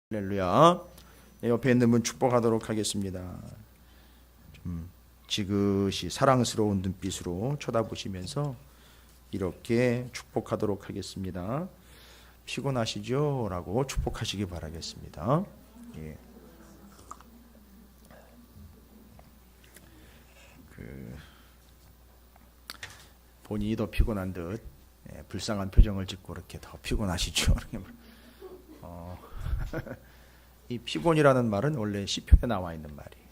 할렐루야. 옆에 있는 분 축복하도록 하겠습니다. 좀 지그시 사랑스러운 눈빛으로 쳐다보시면서 이렇게 축복하도록 하겠습니다. 피곤하시죠? 라고 축복하시기 바라겠습니다. 예. 본인이 더 피곤한 듯 불쌍한 표정을 짓고 이렇게 더 피곤하시죠? 이 피곤이라는 말은 원래 시편에 나와 있는 말이에요.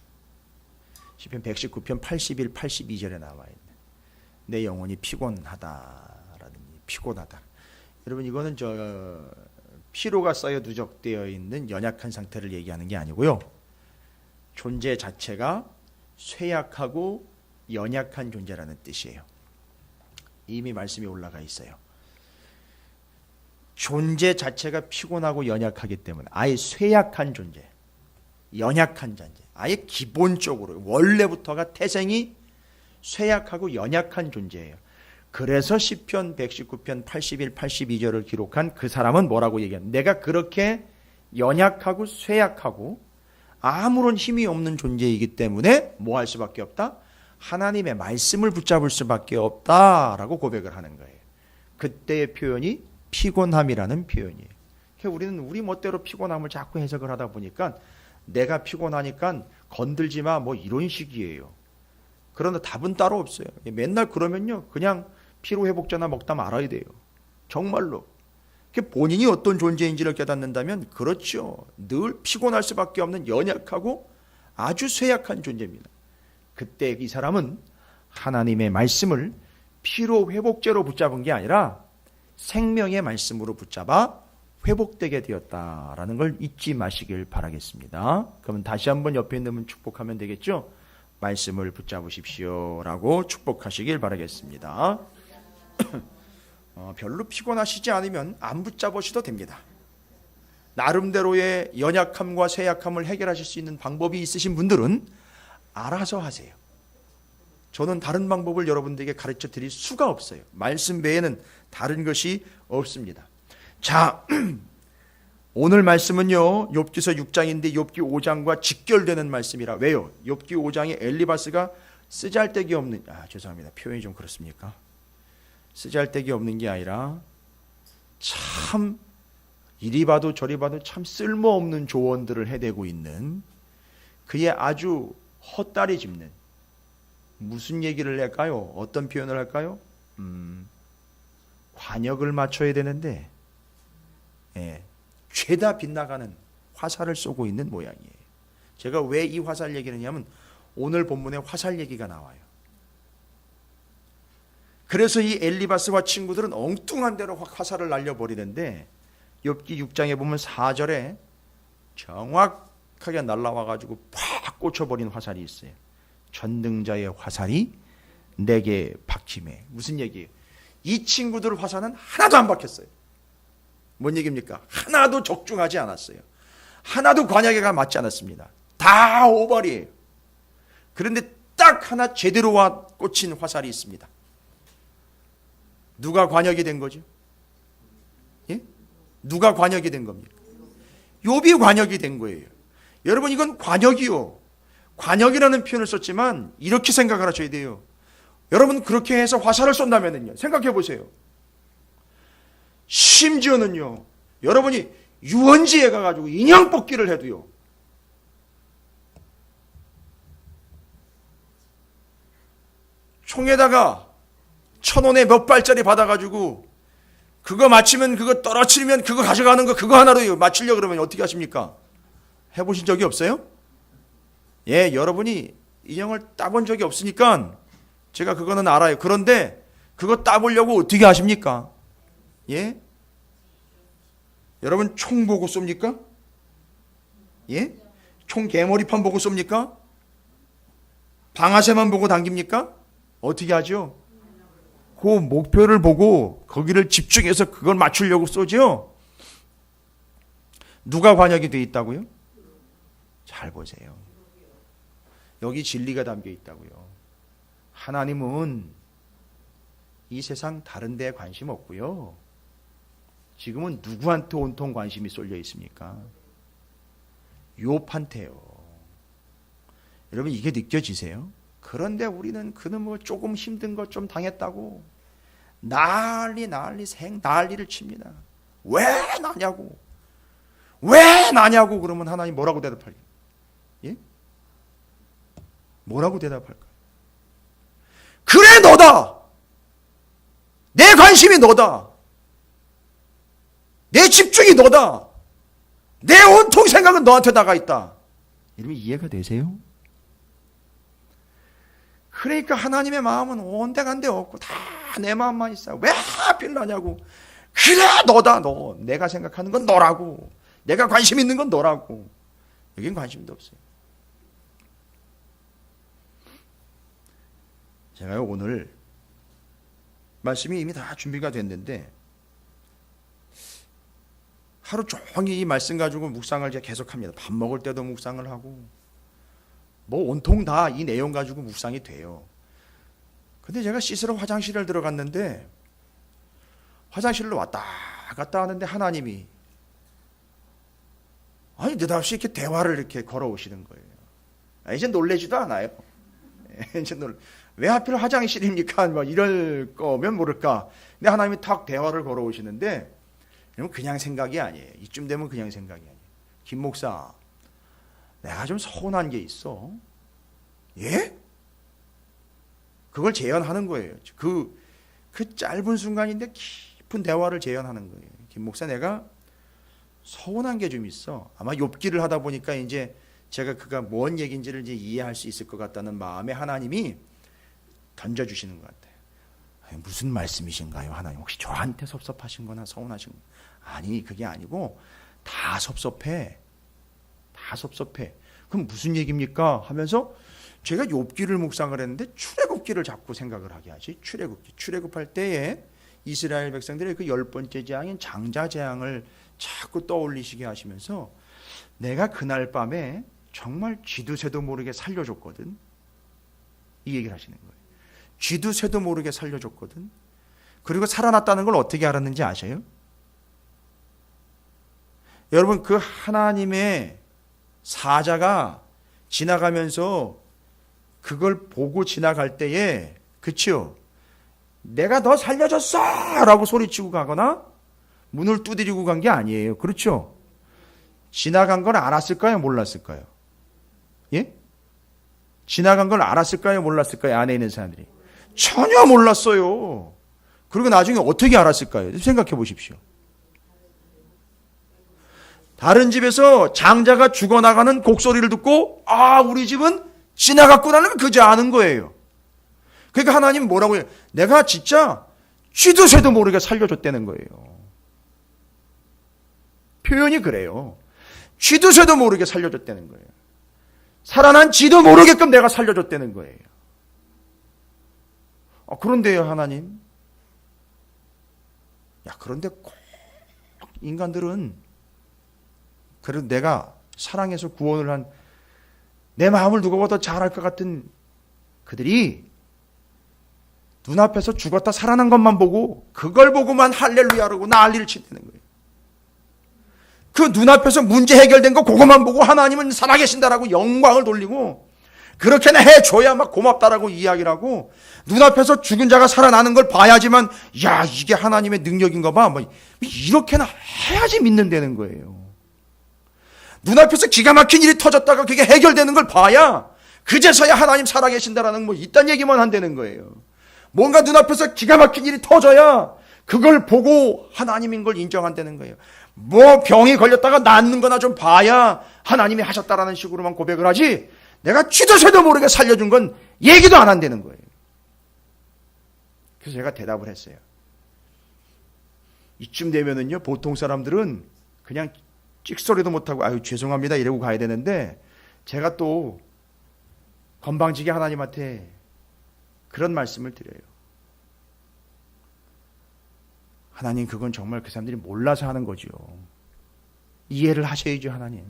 시편 119편 81, 82절에 나와 있는 내 영혼이 피곤하다라는 피곤하다. 여러분 이거는 피로가 쌓여 누적되어 있는 연약한 상태를 얘기하는 게 아니고요. 존재 자체가 쇠약하고 연약한 존재라는 뜻이에요. 이미 말씀이 올라가 있어요. 존재 자체가 피곤하고 연약하기 때문에 아예 쇠약한 존재, 연약한 존재, 아예 기본적으로 원래부터가 태생이 쇠약하고 연약한 존재예요. 그래서 시편 119편 81, 82절을 기록한 그 사람은 뭐라고 얘기하냐? 내가 그렇게 연약하고 쇠약하고 아무런 힘이 없는 존재이기 때문에 뭐 할 수밖에 없다? 하나님의 말씀을 붙잡을 수밖에 없다라고 고백을 하는 거예요. 그때의 표현이 피곤함이라는 표현이에요. 우리는 우리 멋대로 피곤함을 자꾸 해석을 하다 보니까 내가 피곤하니까 건들지 마 뭐 이런 식이에요. 그러나 답은 따로 없어요. 맨날 그러면요 그냥 피로회복제나 먹다 말아야 돼요. 정말로. 본인이 어떤 존재인지를 깨닫는다면 그렇죠. 늘 피곤할 수밖에 없는 연약하고 아주 쇠약한 존재입니다. 그때 이 사람은 하나님의 말씀을 피로회복제로 붙잡은 게 아니라 생명의 말씀으로 붙잡아 회복되게 되었다라는 걸 잊지 마시길 바라겠습니다. 그러면 다시 한번 옆에 있는 분 축복하면 되겠죠? 말씀을 붙잡으십시오 라고 축복하시길 바라겠습니다. 별로 피곤하시지 않으면 안 붙잡으셔도 됩니다. 나름대로의 연약함과 쇠약함을 해결하실 수 있는 방법이 있으신 분들은 알아서 하세요. 저는 다른 방법을 여러분들에게 가르쳐 드릴 수가 없어요. 말씀 외에는 다른 것이 없습니다. 자, 오늘 말씀은요 욥기서 6장인데 욥기 5장과 직결되는 말씀이라. 왜요? 욥기 5장에 엘리바스가 쓰잘데기 없는, 죄송합니다, 표현이 좀 그렇습니까? 쓰잘데기 없는 게 아니라 참 이리 봐도 저리 봐도 참 쓸모없는 조언들을 해대고 있는 그의 아주 헛다리 짚는, 무슨 얘기를 할까요? 어떤 표현을 할까요? 관역을 맞춰야 되는데 죄다 빗나가는 화살을 쏘고 있는 모양이에요. 제가 왜 이 화살 얘기를 하냐면 오늘 본문에 화살 얘기가 나와요. 그래서 이 엘리바스와 친구들은 엉뚱한 대로 화살을 날려버리는데 욥기 6장에 보면 4절에 정확하게 날라와가지고 팍 꽂혀버린 화살이 있어요. 전능자의 화살이 내게 박힘해. 무슨 얘기예요? 이 친구들 화살은 하나도 안 박혔어요. 뭔 얘기입니까? 하나도 적중하지 않았어요. 하나도 관역에가 맞지 않았습니다. 다 오발이에요. 그런데 딱 하나 제대로 꽂힌 화살이 있습니다. 누가 관역이 된 거죠? 예? 누가 관역이 된 겁니까? 욥이 관역이 된 거예요. 여러분 이건 관역이요. 관역이라는 표현을 썼지만 이렇게 생각을 하셔야 돼요. 여러분 그렇게 해서 화살을 쏜다면요, 생각해 보세요. 심지어는요 여러분이 유원지에 가가지고 인형 뽑기를 해도요 총에다가 1,000원에 몇 발짜리 받아가지고 그거 맞히면 그거 떨어뜨리면 그거 가져가는 거 그거 하나로 맞추려고 그러면 어떻게 하십니까? 해보신 적이 없어요? 예, 여러분이 인형을 따본 적이 없으니까 제가 그거는 알아요. 그런데 그거 따보려고 어떻게 하십니까? 예? 여러분 총 보고 쏩니까? 예? 총 개머리판 보고 쏩니까? 방아쇠만 보고 당깁니까? 어떻게 하죠? 그 목표를 보고 거기를 집중해서 그걸 맞추려고 쏘죠? 누가 관역이 되어 있다고요? 잘 보세요. 여기 진리가 담겨 있다고요. 하나님은 이 세상 다른 데에 관심 없고요. 지금은 누구한테 온통 관심이 쏠려 있습니까? 욥한테요. 여러분 이게 느껴지세요? 그런데 우리는 그는 뭐 조금 힘든 것 좀 당했다고 난리를 칩니다. 왜 나냐고. 왜 나냐고 그러면 하나님 뭐라고 대답할까요? 예? 뭐라고 대답할까요? 그래 너다. 내 관심이 너다. 내 집중이 너다. 내 온통 생각은 너한테 나가 있다. 여러분 이해가 되세요? 그러니까 하나님의 마음은 온데간데 없고 다 내 마음만 있어요. 왜 하필 나냐고. 그래 너다 너. 내가 생각하는 건 너라고. 내가 관심 있는 건 너라고. 여긴 관심도 없어요. 제가요 오늘 말씀이 이미 다 준비가 됐는데 하루 종일 이 말씀 가지고 묵상을 제가 계속합니다. 밥 먹을 때도 묵상을 하고 뭐 온통 다 이 내용 가지고 묵상이 돼요. 근데 제가 씻으러 화장실을 들어갔는데 화장실로 왔다 갔다 하는데 하나님이 아니 느닷없이 이렇게 대화를 이렇게 걸어오시는 거예요. 이제 놀래지도 않아요. 이제 왜 하필 화장실입니까? 뭐 이럴 거면 모를까. 근데 하나님이 탁 대화를 걸어오시는데 그냥 생각이 아니에요. 이쯤 되면 그냥 생각이 아니에요. 김 목사, 내가 좀 서운한 게 있어. 예? 그걸 재현하는 거예요. 그 짧은 순간인데 깊은 대화를 재현하는 거예요. 김 목사, 내가 서운한 게 좀 있어. 아마 욥기를 하다 보니까 이제 제가 그가 뭔 얘기인지를 이제 이해할 수 있을 것 같다는 마음에 하나님이 던져주시는 것 같아요. 아니, 무슨 말씀이신가요? 하나님 혹시 저한테 섭섭하신 거나 서운하신 거? 아니 그게 아니고 다 섭섭해. 다 섭섭해. 그럼 무슨 얘기입니까? 하면서 제가 욥기를 묵상을 했는데 출애굽기를 자꾸 생각을 하게 하지. 출애굽할 때에 이스라엘 백성들의 그 10번째 재앙인 장자 재앙을 자꾸 떠올리시게 하시면서 내가 그날 밤에 정말 쥐도 새도 모르게 살려줬거든. 이 얘기를 하시는 거예요. 쥐도 새도 모르게 살려줬거든. 그리고 살아났다는 걸 어떻게 알았는지 아세요? 여러분 그 하나님의 사자가 지나가면서 그걸 보고 지나갈 때에 그치요? 내가 너 살려줬어! 라고 소리치고 가거나 문을 두드리고 간 게 아니에요. 그렇죠? 지나간 걸 알았을까요? 몰랐을까요? 예? 지나간 걸 알았을까요? 몰랐을까요? 안에 있는 사람들이. 전혀 몰랐어요. 그리고 나중에 어떻게 알았을까요? 생각해 보십시오. 다른 집에서 장자가 죽어나가는 곡소리를 듣고 아 우리 집은 지나갔구나는 걸 그저 아는 거예요. 그러니까 하나님 뭐라고 해요? 내가 진짜 쥐도 새도 모르게 살려줬다는 거예요. 표현이 그래요. 쥐도 새도 모르게 살려줬다는 거예요. 살아난 쥐도 모르게끔 내가 살려줬다는 거예요. 그런데요 하나님. 그런데 꼭 인간들은 그래도 내가 사랑해서 구원을 한 내 마음을 누구보다 더 잘할 것 같은 그들이 눈앞에서 죽었다 살아난 것만 보고 그걸 보고만 할렐루야라고 난리를 치는 거예요. 그 눈앞에서 문제 해결된 거 그것만 보고 하나님은 살아계신다라고 영광을 돌리고 그렇게나 해줘야 막 고맙다라고 이야기를 하고 눈앞에서 죽은 자가 살아나는 걸 봐야지만 야 이게 하나님의 능력인가 봐 뭐 이렇게나 해야지 믿는다는 거예요. 눈앞에서 기가 막힌 일이 터졌다가 그게 해결되는 걸 봐야 그제서야 하나님 살아계신다라는 뭐 이딴 얘기만 한다는 거예요. 뭔가 눈앞에서 기가 막힌 일이 터져야 그걸 보고 하나님인 걸 인정한다는 거예요. 뭐 병이 걸렸다가 낫는 거나 좀 봐야 하나님이 하셨다라는 식으로만 고백을 하지 내가 쥐도 새도 모르게 살려준 건 얘기도 안 한다는 거예요. 그래서 제가 대답을 했어요. 이쯤 되면은요 보통 사람들은 그냥 찍소리도 못하고 아유 죄송합니다 이러고 가야 되는데 제가 또 건방지게 하나님한테 그런 말씀을 드려요. 하나님 그건 정말 그 사람들이 몰라서 하는 거죠. 이해를 하셔야죠 하나님.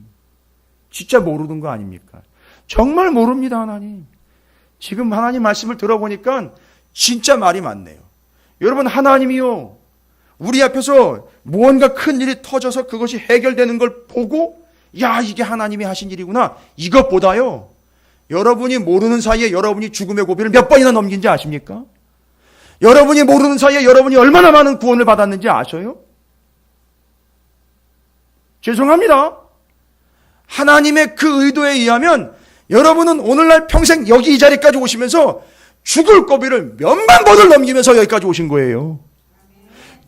진짜 모르는 거 아닙니까? 정말 모릅니다 하나님. 지금 하나님 말씀을 들어보니까 진짜 말이 많네요. 여러분 하나님이요 우리 앞에서 무언가 큰 일이 터져서 그것이 해결되는 걸 보고 야, 이게 하나님이 하신 일이구나. 이것보다요, 여러분이 모르는 사이에 여러분이 죽음의 고비를 몇 번이나 넘긴지 아십니까? 여러분이 모르는 사이에 여러분이 얼마나 많은 구원을 받았는지 아셔요? 죄송합니다. 하나님의 그 의도에 의하면 여러분은 오늘날 평생 여기 이 자리까지 오시면서 죽을 고비를 몇만 번을 넘기면서 여기까지 오신 거예요.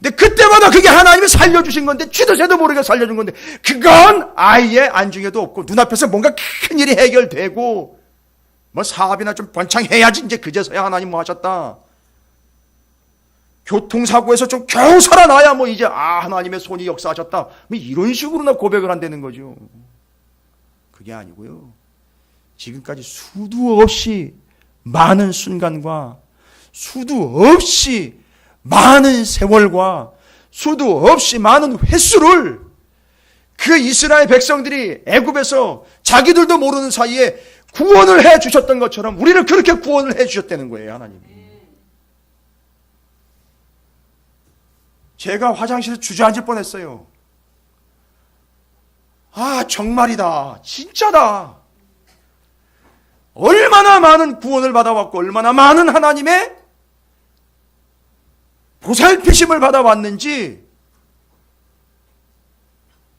근데 그때마다 그게 하나님이 살려주신 건데, 쥐도 새도 모르게 살려준 건데, 그건 아예 안중에도 없고, 눈앞에서 뭔가 큰 일이 해결되고, 뭐 사업이나 좀 번창해야지 이제 그제서야 하나님 뭐 하셨다. 교통사고에서 좀 겨우 살아나야 뭐 이제 하나님의 손이 역사하셨다. 뭐 이런 식으로나 고백을 한다는 거죠. 그게 아니고요. 지금까지 수도 없이 많은 순간과 수도 없이 많은 세월과 수도 없이 많은 횟수를 그 이스라엘 백성들이 애굽에서 자기들도 모르는 사이에 구원을 해 주셨던 것처럼 우리를 그렇게 구원을 해 주셨다는 거예요, 하나님이. 제가 화장실에서 주저앉을 뻔했어요. 정말이다. 진짜다. 얼마나 많은 구원을 받아왔고 얼마나 많은 하나님의 보살피심을 받아왔는지,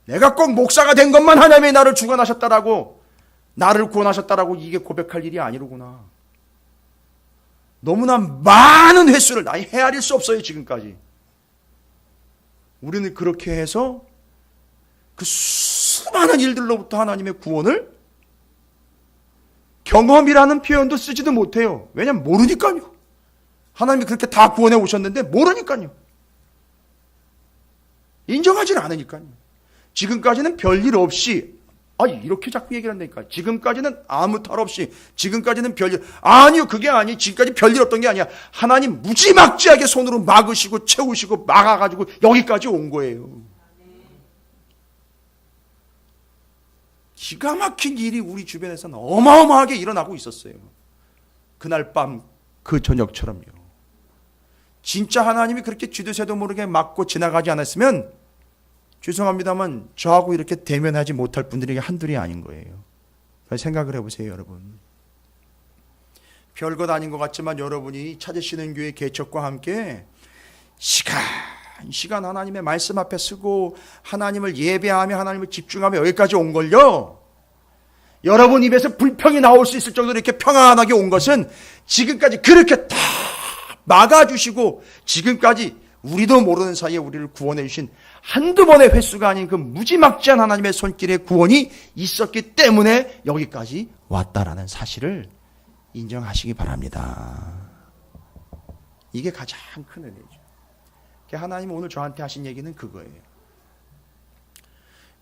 내가 꼭 목사가 된 것만 하나님이 나를 주관하셨다라고, 나를 구원하셨다라고 이게 고백할 일이 아니로구나. 너무나 많은 횟수를 나이 헤아릴 수 없어요, 지금까지. 우리는 그렇게 해서 그 수많은 일들로부터 하나님의 구원을 경험이라는 표현도 쓰지도 못해요. 왜냐하면 모르니까요. 하나님이 그렇게 다 구원해 오셨는데 모르니까요. 인정하지는 않으니까요. 지금까지는 별일 없이, 이렇게 자꾸 얘기를 한다니까. 지금까지는 아무 탈 없이, 지금까지는 별일, 아니요, 그게 아니. 지금까지 별일 없던 게 아니야. 하나님 무지막지하게 손으로 막으시고 채우시고 막아가지고 여기까지 온 거예요. 기가 막힌 일이 우리 주변에서는 어마어마하게 일어나고 있었어요. 그날 밤 그 저녁처럼요. 진짜 하나님이 그렇게 쥐도 새도 모르게 막고 지나가지 않았으면, 죄송합니다만 저하고 이렇게 대면하지 못할 분들이 한둘이 아닌 거예요. 생각을 해보세요, 여러분. 별것 아닌 것 같지만 여러분이 찾으시는 교회 개척과 함께 시간 하나님의 말씀 앞에 쓰고 하나님을 예배하며 하나님을 집중하며 여기까지 온 걸요, 여러분 입에서 불평이 나올 수 있을 정도로 이렇게 평안하게 온 것은 지금까지 그렇게 다 막아주시고 지금까지 우리도 모르는 사이에 우리를 구원해 주신 한두 번의 횟수가 아닌 그 무지막지한 하나님의 손길의 구원이 있었기 때문에 여기까지 왔다라는 사실을 인정하시기 바랍니다. 이게 가장 큰 은혜죠. 하나님 오늘 저한테 하신 얘기는 그거예요.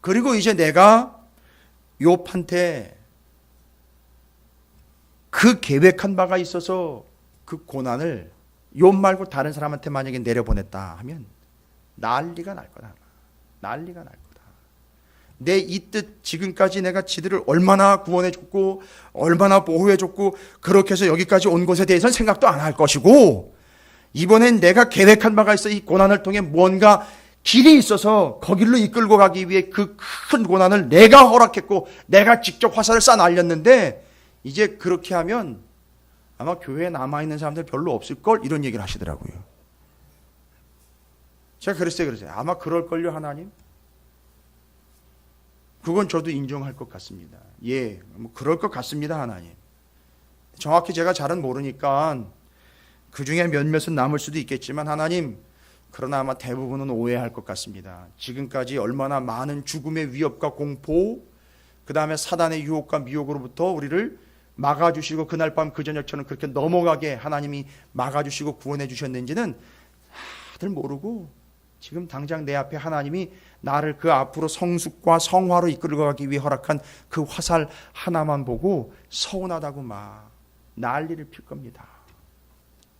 그리고 이제 내가 욥한테 그 계획한 바가 있어서 그 고난을 욥 말고 다른 사람한테 만약에 내려보냈다 하면 난리가 날 거다. 난리가 날 거다. 내 이 뜻, 지금까지 내가 지들을 얼마나 구원해줬고 얼마나 보호해줬고 그렇게 해서 여기까지 온 것에 대해서는 생각도 안 할 것이고, 이번엔 내가 계획한 바가 있어 이 고난을 통해 뭔가 길이 있어서 거길로 이끌고 가기 위해 그 큰 고난을 내가 허락했고 내가 직접 화살을 쏴 날렸는데, 이제 그렇게 하면 아마 교회에 남아있는 사람들 별로 없을걸, 이런 얘기를 하시더라고요. 제가 그랬어요. 아마 그럴걸요, 하나님? 그건 저도 인정할 것 같습니다. 예, 뭐 그럴 것 같습니다, 하나님. 정확히 제가 잘은 모르니까 그 중에 몇몇은 남을 수도 있겠지만, 하나님, 그러나 아마 대부분은 오해할 것 같습니다. 지금까지 얼마나 많은 죽음의 위협과 공포, 그 다음에 사단의 유혹과 미혹으로부터 우리를 막아주시고 그날 밤 그 저녁처럼 그렇게 넘어가게 하나님이 막아주시고 구원해 주셨는지는 다들 모르고, 지금 당장 내 앞에 하나님이 나를 그 앞으로 성숙과 성화로 이끌고 가기 위해 허락한 그 화살 하나만 보고 서운하다고 막 난리를 필 겁니다.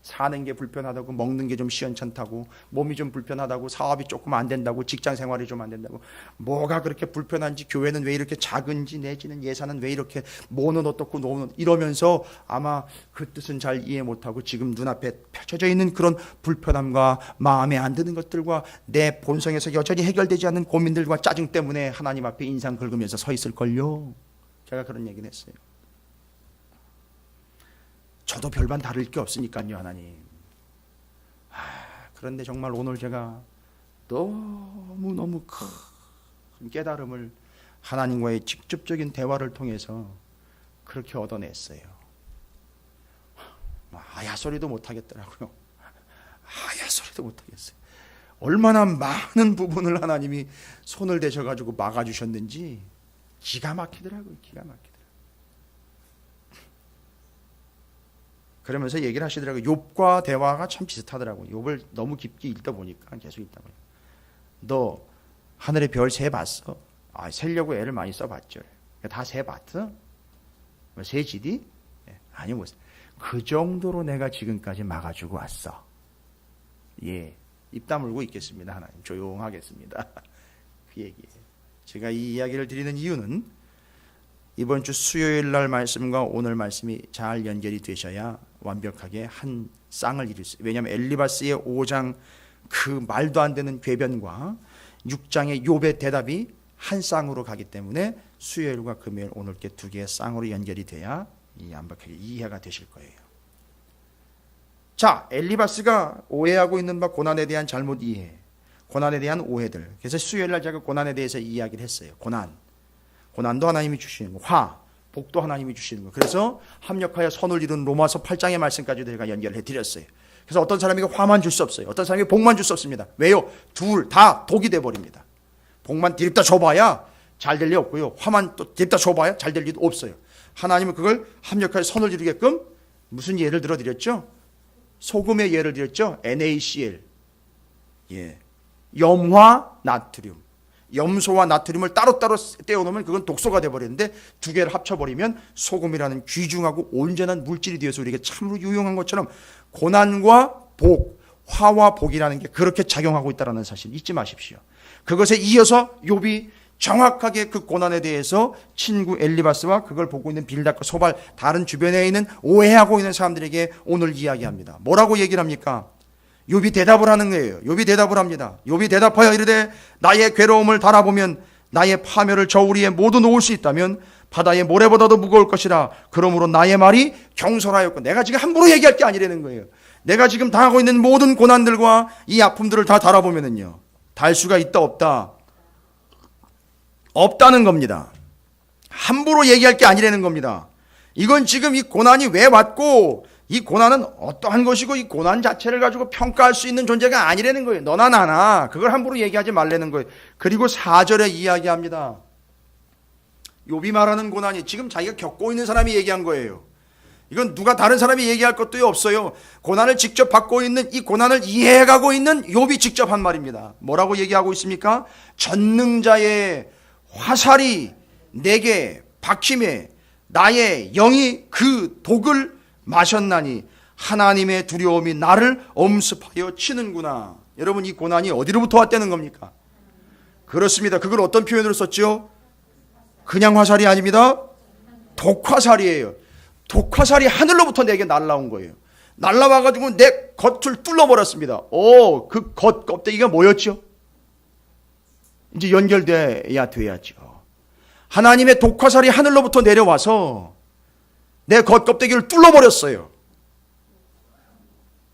사는 게 불편하다고, 먹는 게 좀 시원찮다고, 몸이 좀 불편하다고, 사업이 조금 안 된다고, 직장 생활이 좀 안 된다고, 뭐가 그렇게 불편한지, 교회는 왜 이렇게 작은지, 내지는 예산은 왜 이렇게, 뭐는 어떻고 노는 이러면서 아마 그 뜻은 잘 이해 못하고 지금 눈앞에 펼쳐져 있는 그런 불편함과 마음에 안 드는 것들과 내 본성에서 여전히 해결되지 않는 고민들과 짜증 때문에 하나님 앞에 인상 긁으면서 서 있을걸요. 제가 그런 얘기는 했어요. 저도 별반 다를 게 없으니까요, 하나님. 그런데 정말 오늘 제가 너무너무 큰 깨달음을 하나님과의 직접적인 대화를 통해서 그렇게 얻어냈어요. 아야 소리도 못하겠더라고요. 아야 소리도 못하겠어요. 얼마나 많은 부분을 하나님이 손을 대셔가지고 막아주셨는지 기가 막히더라고요. 기가 막히더라고요. 그러면서 얘기를 하시더라고요. 욥과 대화가 참 비슷하더라고요. 욥을 너무 깊게 읽다 보니까 계속 읽다 보니까 너 하늘의 별 세 봤어? 세려고 애를 많이 써봤죠. 다 세 봤어? 세 지디? 아니 뭐 그 정도로 내가 지금까지 막아주고 왔어. 예, 입 다물고 있겠습니다. 하나님 조용하겠습니다. 그 얘기예요. 제가 이 이야기를 드리는 이유는 이번 주 수요일 날 말씀과 오늘 말씀이 잘 연결이 되셔야 완벽하게 한 쌍을 이룰 수 있어요. 왜냐하면 엘리바스의 5장 그 말도 안 되는 궤변과 6장의 욥의 대답이 한 쌍으로 가기 때문에 수요일과 금요일 오늘께 두 개의 쌍으로 연결이 돼야 완벽하게 이해가 되실 거예요. 자, 엘리바스가 오해하고 있는 바 고난에 대한 잘못 이해, 고난에 대한 오해들. 그래서 수요일 날 제가 고난에 대해서 이야기를 했어요. 고난도 하나님이 주시는 거, 복도 하나님이 주시는 거. 그래서 합력하여 선을 이룬 로마서 8장의 말씀까지도 제가 연결해 드렸어요. 그래서 어떤 사람에게 화만 줄 수 없어요. 어떤 사람에게 복만 줄 수 없습니다. 왜요? 둘 다 독이 돼 버립니다. 복만 드립다 줘봐야 잘 될 리 없고요. 화만 또 드립다 줘봐야 잘 될 리도 없어요. 하나님은 그걸 합력하여 선을 이루게끔 무슨 예를 들어 드렸죠? 소금의 예를 드렸죠? NaCl. 예. 염화 나트륨. 염소와 나트륨을 따로따로 떼어놓으면 그건 독소가 돼버리는데 두 개를 합쳐버리면 소금이라는 귀중하고 온전한 물질이 되어서 우리에게 참으로 유용한 것처럼 고난과 복, 화와 복이라는 게 그렇게 작용하고 있다는 사실 잊지 마십시오. 그것에 이어서 욥이 정확하게 그 고난에 대해서 친구 엘리바스와 그걸 보고 있는 빌닷과 소발 다른 주변에 있는 오해하고 있는 사람들에게 오늘 이야기합니다. 뭐라고 얘기를 합니까? 욥이 대답을 하는 거예요. 욥이 대답을 합니다. 욥이 대답하여 이르되 나의 괴로움을 달아보면 나의 파멸을 저우리에 모두 놓을 수 있다면 바다의 모래보다도 무거울 것이라. 그러므로 나의 말이 경솔하였고, 내가 지금 함부로 얘기할 게 아니라는 거예요. 내가 지금 당하고 있는 모든 고난들과 이 아픔들을 다 달아보면은요, 달 수가 있다 없다? 없다는 겁니다. 함부로 얘기할 게 아니라는 겁니다. 이건 지금 이 고난이 왜 왔고 이 고난은 어떠한 것이고 이 고난 자체를 가지고 평가할 수 있는 존재가 아니라는 거예요. 너나 나나 그걸 함부로 얘기하지 말라는 거예요. 그리고 4절에 이야기합니다. 욥이 말하는 고난이 지금 자기가 겪고 있는 사람이 얘기한 거예요. 이건 누가 다른 사람이 얘기할 것도 없어요. 고난을 직접 받고 있는, 이 고난을 이해해가고 있는 욥이 직접 한 말입니다. 뭐라고 얘기하고 있습니까? 전능자의 화살이 내게 박힘에 나의 영이 그 독을 마셨나니 하나님의 두려움이 나를 엄습하여 치는구나. 여러분, 이 고난이 어디로부터 왔다는 겁니까? 그렇습니다. 그걸 어떤 표현으로 썼죠? 그냥 화살이 아닙니다. 독화살이에요. 독화살이 하늘로부터 내게 날라온 거예요. 날라와가지고 내 겉을 뚫어버렸습니다. 그 겉 껍데기가 뭐였죠? 이제 연결돼야 돼야죠. 하나님의 독화살이 하늘로부터 내려와서 내 겉 껍데기를 뚫어버렸어요.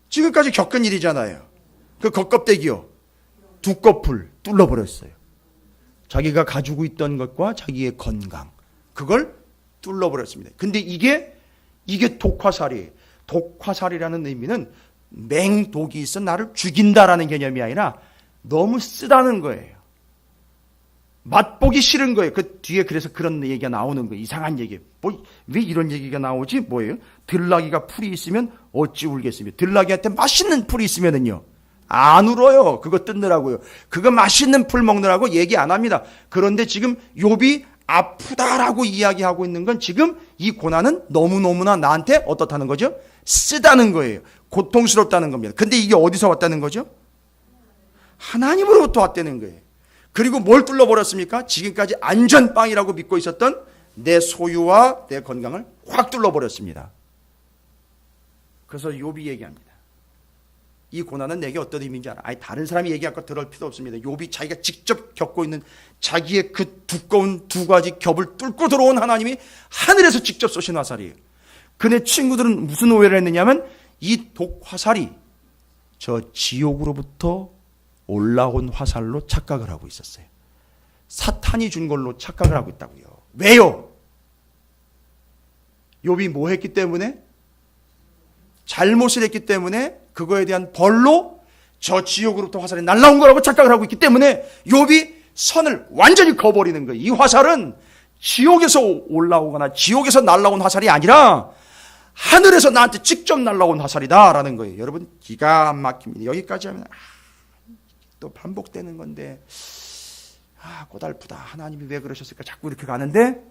지금까지 겪은 일이잖아요. 그 겉 껍데기요, 두꺼풀 뚫어버렸어요. 자기가 가지고 있던 것과 자기의 건강, 그걸 뚫어버렸습니다. 근데 이게 독화살이에요. 독화살이라는 의미는 맹독이 있어 나를 죽인다라는 개념이 아니라 너무 쓰다는 거예요. 맛보기 싫은 거예요. 그 뒤에 그래서 그런 얘기가 나오는 거예요. 이상한 얘기. 왜 이런 얘기가 나오지? 뭐예요? 들나귀가 풀이 있으면 어찌 울겠습니까? 들나귀한테 맛있는 풀이 있으면은요, 안 울어요. 그거 뜯느라고요. 그거 맛있는 풀 먹느라고 얘기 안 합니다. 그런데 지금 욥이 아프다라고 이야기하고 있는 건 지금 이 고난은 너무너무나 나한테 어떻다는 거죠? 쓰다는 거예요. 고통스럽다는 겁니다. 근데 이게 어디서 왔다는 거죠? 하나님으로부터 왔다는 거예요. 그리고 뭘 뚫어버렸습니까? 지금까지 안전빵이라고 믿고 있었던 내 소유와 내 건강을 확 뚫어버렸습니다. 그래서 욥이 얘기합니다. 이 고난은 내게 어떤 의미인지 알아. 아니, 다른 사람이 얘기할 거 들을 필요 없습니다. 욥이 자기가 직접 겪고 있는 자기의 그 두꺼운 두 가지 겹을 뚫고 들어온 하나님이 하늘에서 직접 쏘신 화살이에요. 그네 친구들은 무슨 오해를 했느냐면 이 독화살이 저 지옥으로부터 올라온 화살로 착각을 하고 있었어요. 사탄이 준 걸로 착각을 하고 있다고요. 왜요? 욥이 뭐 했기 때문에? 잘못을 했기 때문에 그거에 대한 벌로 저 지옥으로부터 화살이 날라온 거라고 착각을 하고 있기 때문에 욥이 선을 완전히 거버리는 거예요. 이 화살은 지옥에서 올라오거나 지옥에서 날라온 화살이 아니라 하늘에서 나한테 직접 날라온 화살이다라는 거예요. 여러분, 기가 막힙니다. 여기까지 하면 또 반복되는 건데 고달프다. 하나님이 왜 그러셨을까? 자꾸 이렇게 가는데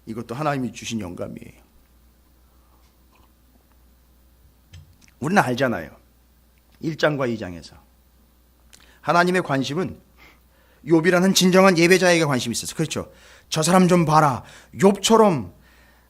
이것도 하나님이 주신 영감이에요. 우리는 알잖아요. 1장과 2장에서 하나님의 관심은 욥이라는 진정한 예배자에게 관심이 있었어요. 그렇죠? 저 사람 좀 봐라. 욥처럼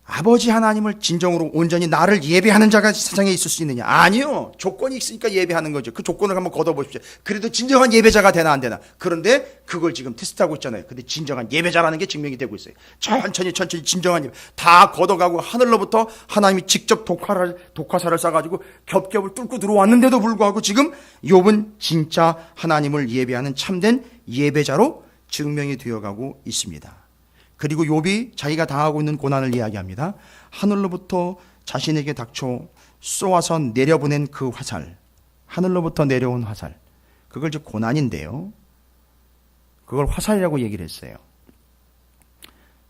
아버지 하나님을 진정으로 온전히 나를 예배하는 자가 세상에 있을 수 있느냐? 아니요. 조건이 있으니까 예배하는 거죠. 그 조건을 한번 걷어보십시오. 그래도 진정한 예배자가 되나 안 되나? 그런데 그걸 지금 테스트하고 있잖아요. 근데 진정한 예배자라는 게 증명이 되고 있어요. 천천히 진정한 예배. 다 걷어가고 하늘로부터 하나님이 직접 독화살을 쏴가지고 겹겹을 뚫고 들어왔는데도 불구하고 지금 욥은 진짜 하나님을 예배하는 참된 예배자로 증명이 되어가고 있습니다. 그리고 욥이 자기가 당하고 있는 고난을 이야기합니다. 하늘로부터 자신에게 닥쳐 쏘아서 내려보낸 그 화살, 하늘로부터 내려온 화살, 그걸 이제 고난인데요. 그걸 화살이라고 얘기를 했어요.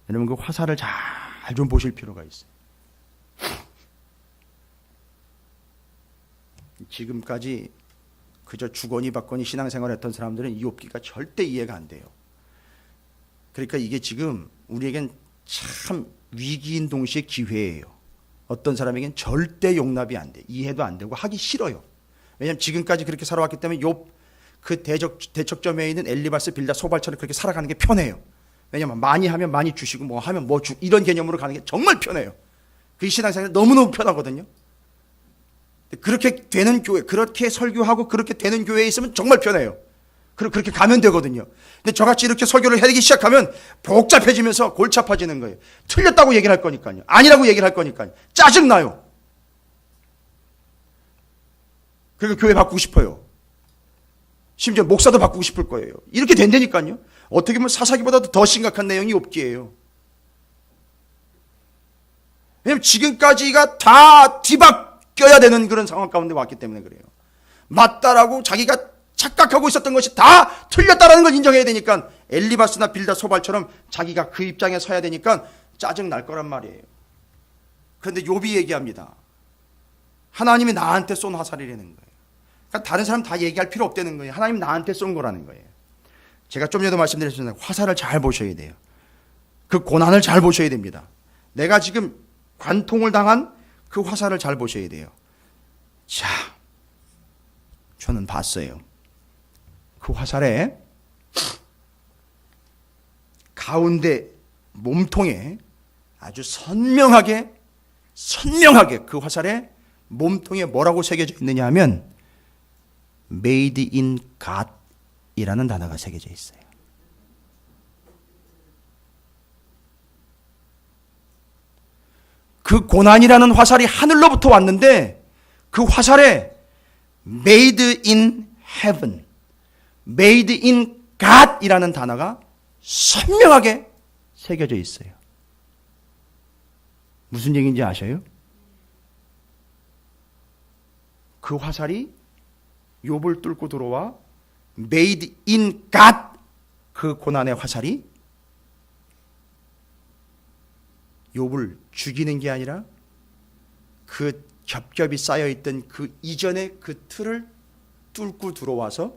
여러분, 그 화살을 잘 좀 보실 필요가 있어요. 지금까지 그저 주거니 받거니 신앙생활을 했던 사람들은 이 욥기가 절대 이해가 안 돼요. 그러니까 이게 지금 우리에겐 참 위기인 동시에 기회예요. 어떤 사람에겐 절대 용납이 안 돼. 이해도 안 되고 하기 싫어요. 왜냐하면 지금까지 그렇게 살아왔기 때문에 욥 그 대척점에 있는 엘리바스 빌다 소발처럼 그렇게 살아가는 게 편해요. 왜냐하면 많이 하면 많이 주시고 뭐 하면 뭐 주 이런 개념으로 가는 게 정말 편해요. 그 신앙생활이 너무너무 편하거든요. 그렇게 되는 교회, 그렇게 설교하고 그렇게 되는 교회에 있으면 정말 편해요. 그렇게 가면 되거든요. 근데 저같이 이렇게 설교를 하기 시작하면 복잡해지면서 골치 아파지는 거예요. 틀렸다고 얘기를 할 거니까요. 아니라고 얘기를 할 거니까요. 짜증나요. 그리고 교회 바꾸고 싶어요. 심지어 목사도 바꾸고 싶을 거예요. 이렇게 된다니까요. 어떻게 보면 사사기보다도 더 심각한 내용이 욥기예요. 왜냐하면 지금까지가 다 뒤바뀌어야 되는 그런 상황 가운데 왔기 때문에 그래요. 맞다라고 자기가 착각하고 있었던 것이 다 틀렸다라는 걸 인정해야 되니까 엘리바스나 빌다 소발처럼 자기가 그 입장에 서야 되니까 짜증 날 거란 말이에요. 그런데 욥이 얘기합니다. 하나님이 나한테 쏜 화살이라는 거예요. 그러니까 다른 사람 다 얘기할 필요 없다는 거예요. 하나님 나한테 쏜 거라는 거예요. 제가 좀 전에도 말씀드렸잖아요. 화살을 잘 보셔야 돼요. 그 고난을 잘 보셔야 됩니다. 내가 지금 관통을 당한 그 화살을 잘 보셔야 돼요. 자, 저는 봤어요. 그 화살에 가운데 몸통에 아주 선명하게 그 화살에 몸통에 뭐라고 새겨져 있느냐 하면 Made in God 이라는 단어가 새겨져 있어요. 그 고난이라는 화살이 하늘로부터 왔는데 그 화살에 Made in Heaven, Made in God 이라는 단어가 선명하게 새겨져 있어요. 무슨 얘기인지 아셔요? 그 화살이 욥을 뚫고 들어와 Made in God 그 고난의 화살이 욥을 죽이는 게 아니라 그 겹겹이 쌓여있던 그 이전의 그 틀을 뚫고 들어와서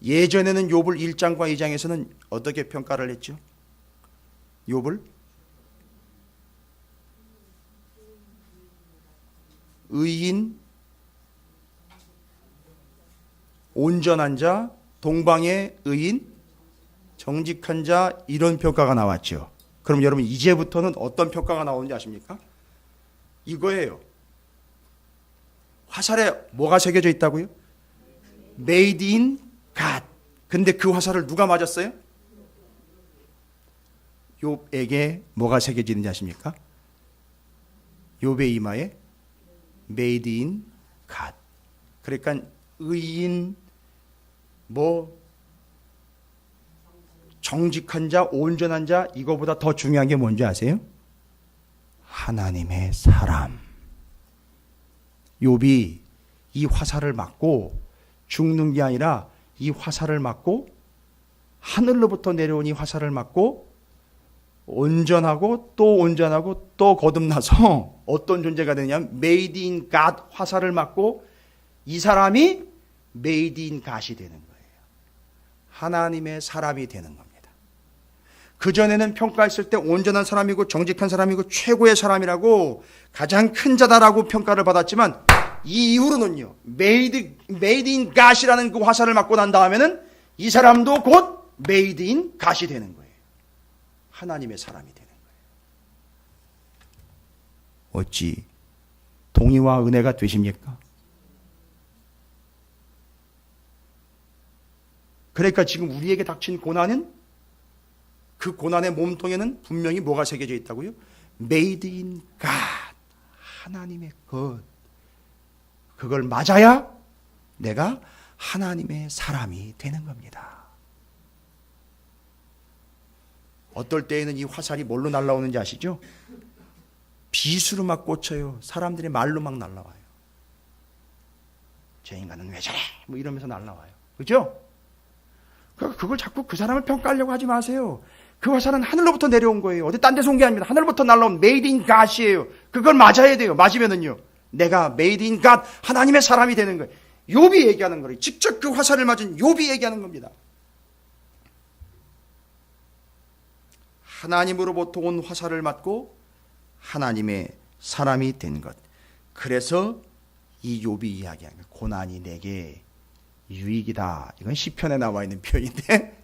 예전에는 욥을 1장과 2장에서는 어떻게 평가를 했죠? 욥을 의인, 온전한 자, 동방의 의인, 정직한 자, 이런 평가가 나왔죠. 그럼 여러분 이제부터는 어떤 평가가 나오는지 아십니까? 이거예요. 화살에 뭐가 새겨져 있다고요? Made in God. 근데 그 화살을 누가 맞았어요? 욥에게 뭐가 새겨지는지 아십니까? 욥의 이마에 Made in God. 그러니까 의인, 정직한 자, 온전한 자, 이거보다 더 중요한 게 뭔지 아세요? 하나님의 사람. 욥이 이 화살을 맞고 죽는 게 아니라 이 화살을 맞고 하늘로부터 내려온 이 화살을 맞고 온전하고 또 거듭나서 어떤 존재가 되냐면 Made in God, 화살을 맞고 이 사람이 Made in God이 되는 거예요. 하나님의 사람이 되는 겁니다. 그전에는 평가했을 때 온전한 사람이고 정직한 사람이고 최고의 사람이라고 가장 큰 자다라고 평가를 받았지만 이 이후로는요, Made in God이라는 그 화살을 맞고 난 다음에는 이 사람도 곧 Made in God이 되는 거예요. 하나님의 사람이 되는 거예요. 어찌 동의와 은혜가 되십니까? 그러니까 지금 우리에게 닥친 고난은, 그 고난의 몸통에는 분명히 뭐가 새겨져 있다고요? Made in God, 하나님의 것. 그걸 맞아야 내가 하나님의 사람이 되는 겁니다. 어떨 때에는 이 화살이 뭘로 날아오는지 아시죠? 비수로 막 꽂혀요. 사람들의 말로 막 날아와요. 저 인간은 왜 저래? 뭐 이러면서 날아와요. 그죠? 그걸 자꾸 그 사람을 평가하려고 하지 마세요. 그 화살은 하늘로부터 내려온 거예요. 어디 딴 데서 온 게 아닙니다. 하늘로부터 날아온 Made in God이에요. 그걸 맞아야 돼요. 맞으면은요, 내가 Made in God, 하나님의 사람이 되는 거예요. 욥이 얘기하는 거예요. 직접 그 화살을 맞은 욥이 얘기하는 겁니다. 하나님으로부터 온 화살을 맞고 하나님의 사람이 된 것. 그래서 이 욥이 이야기하는 거예요. 고난이 내게 유익이다. 이건 시편에 나와 있는 표현인데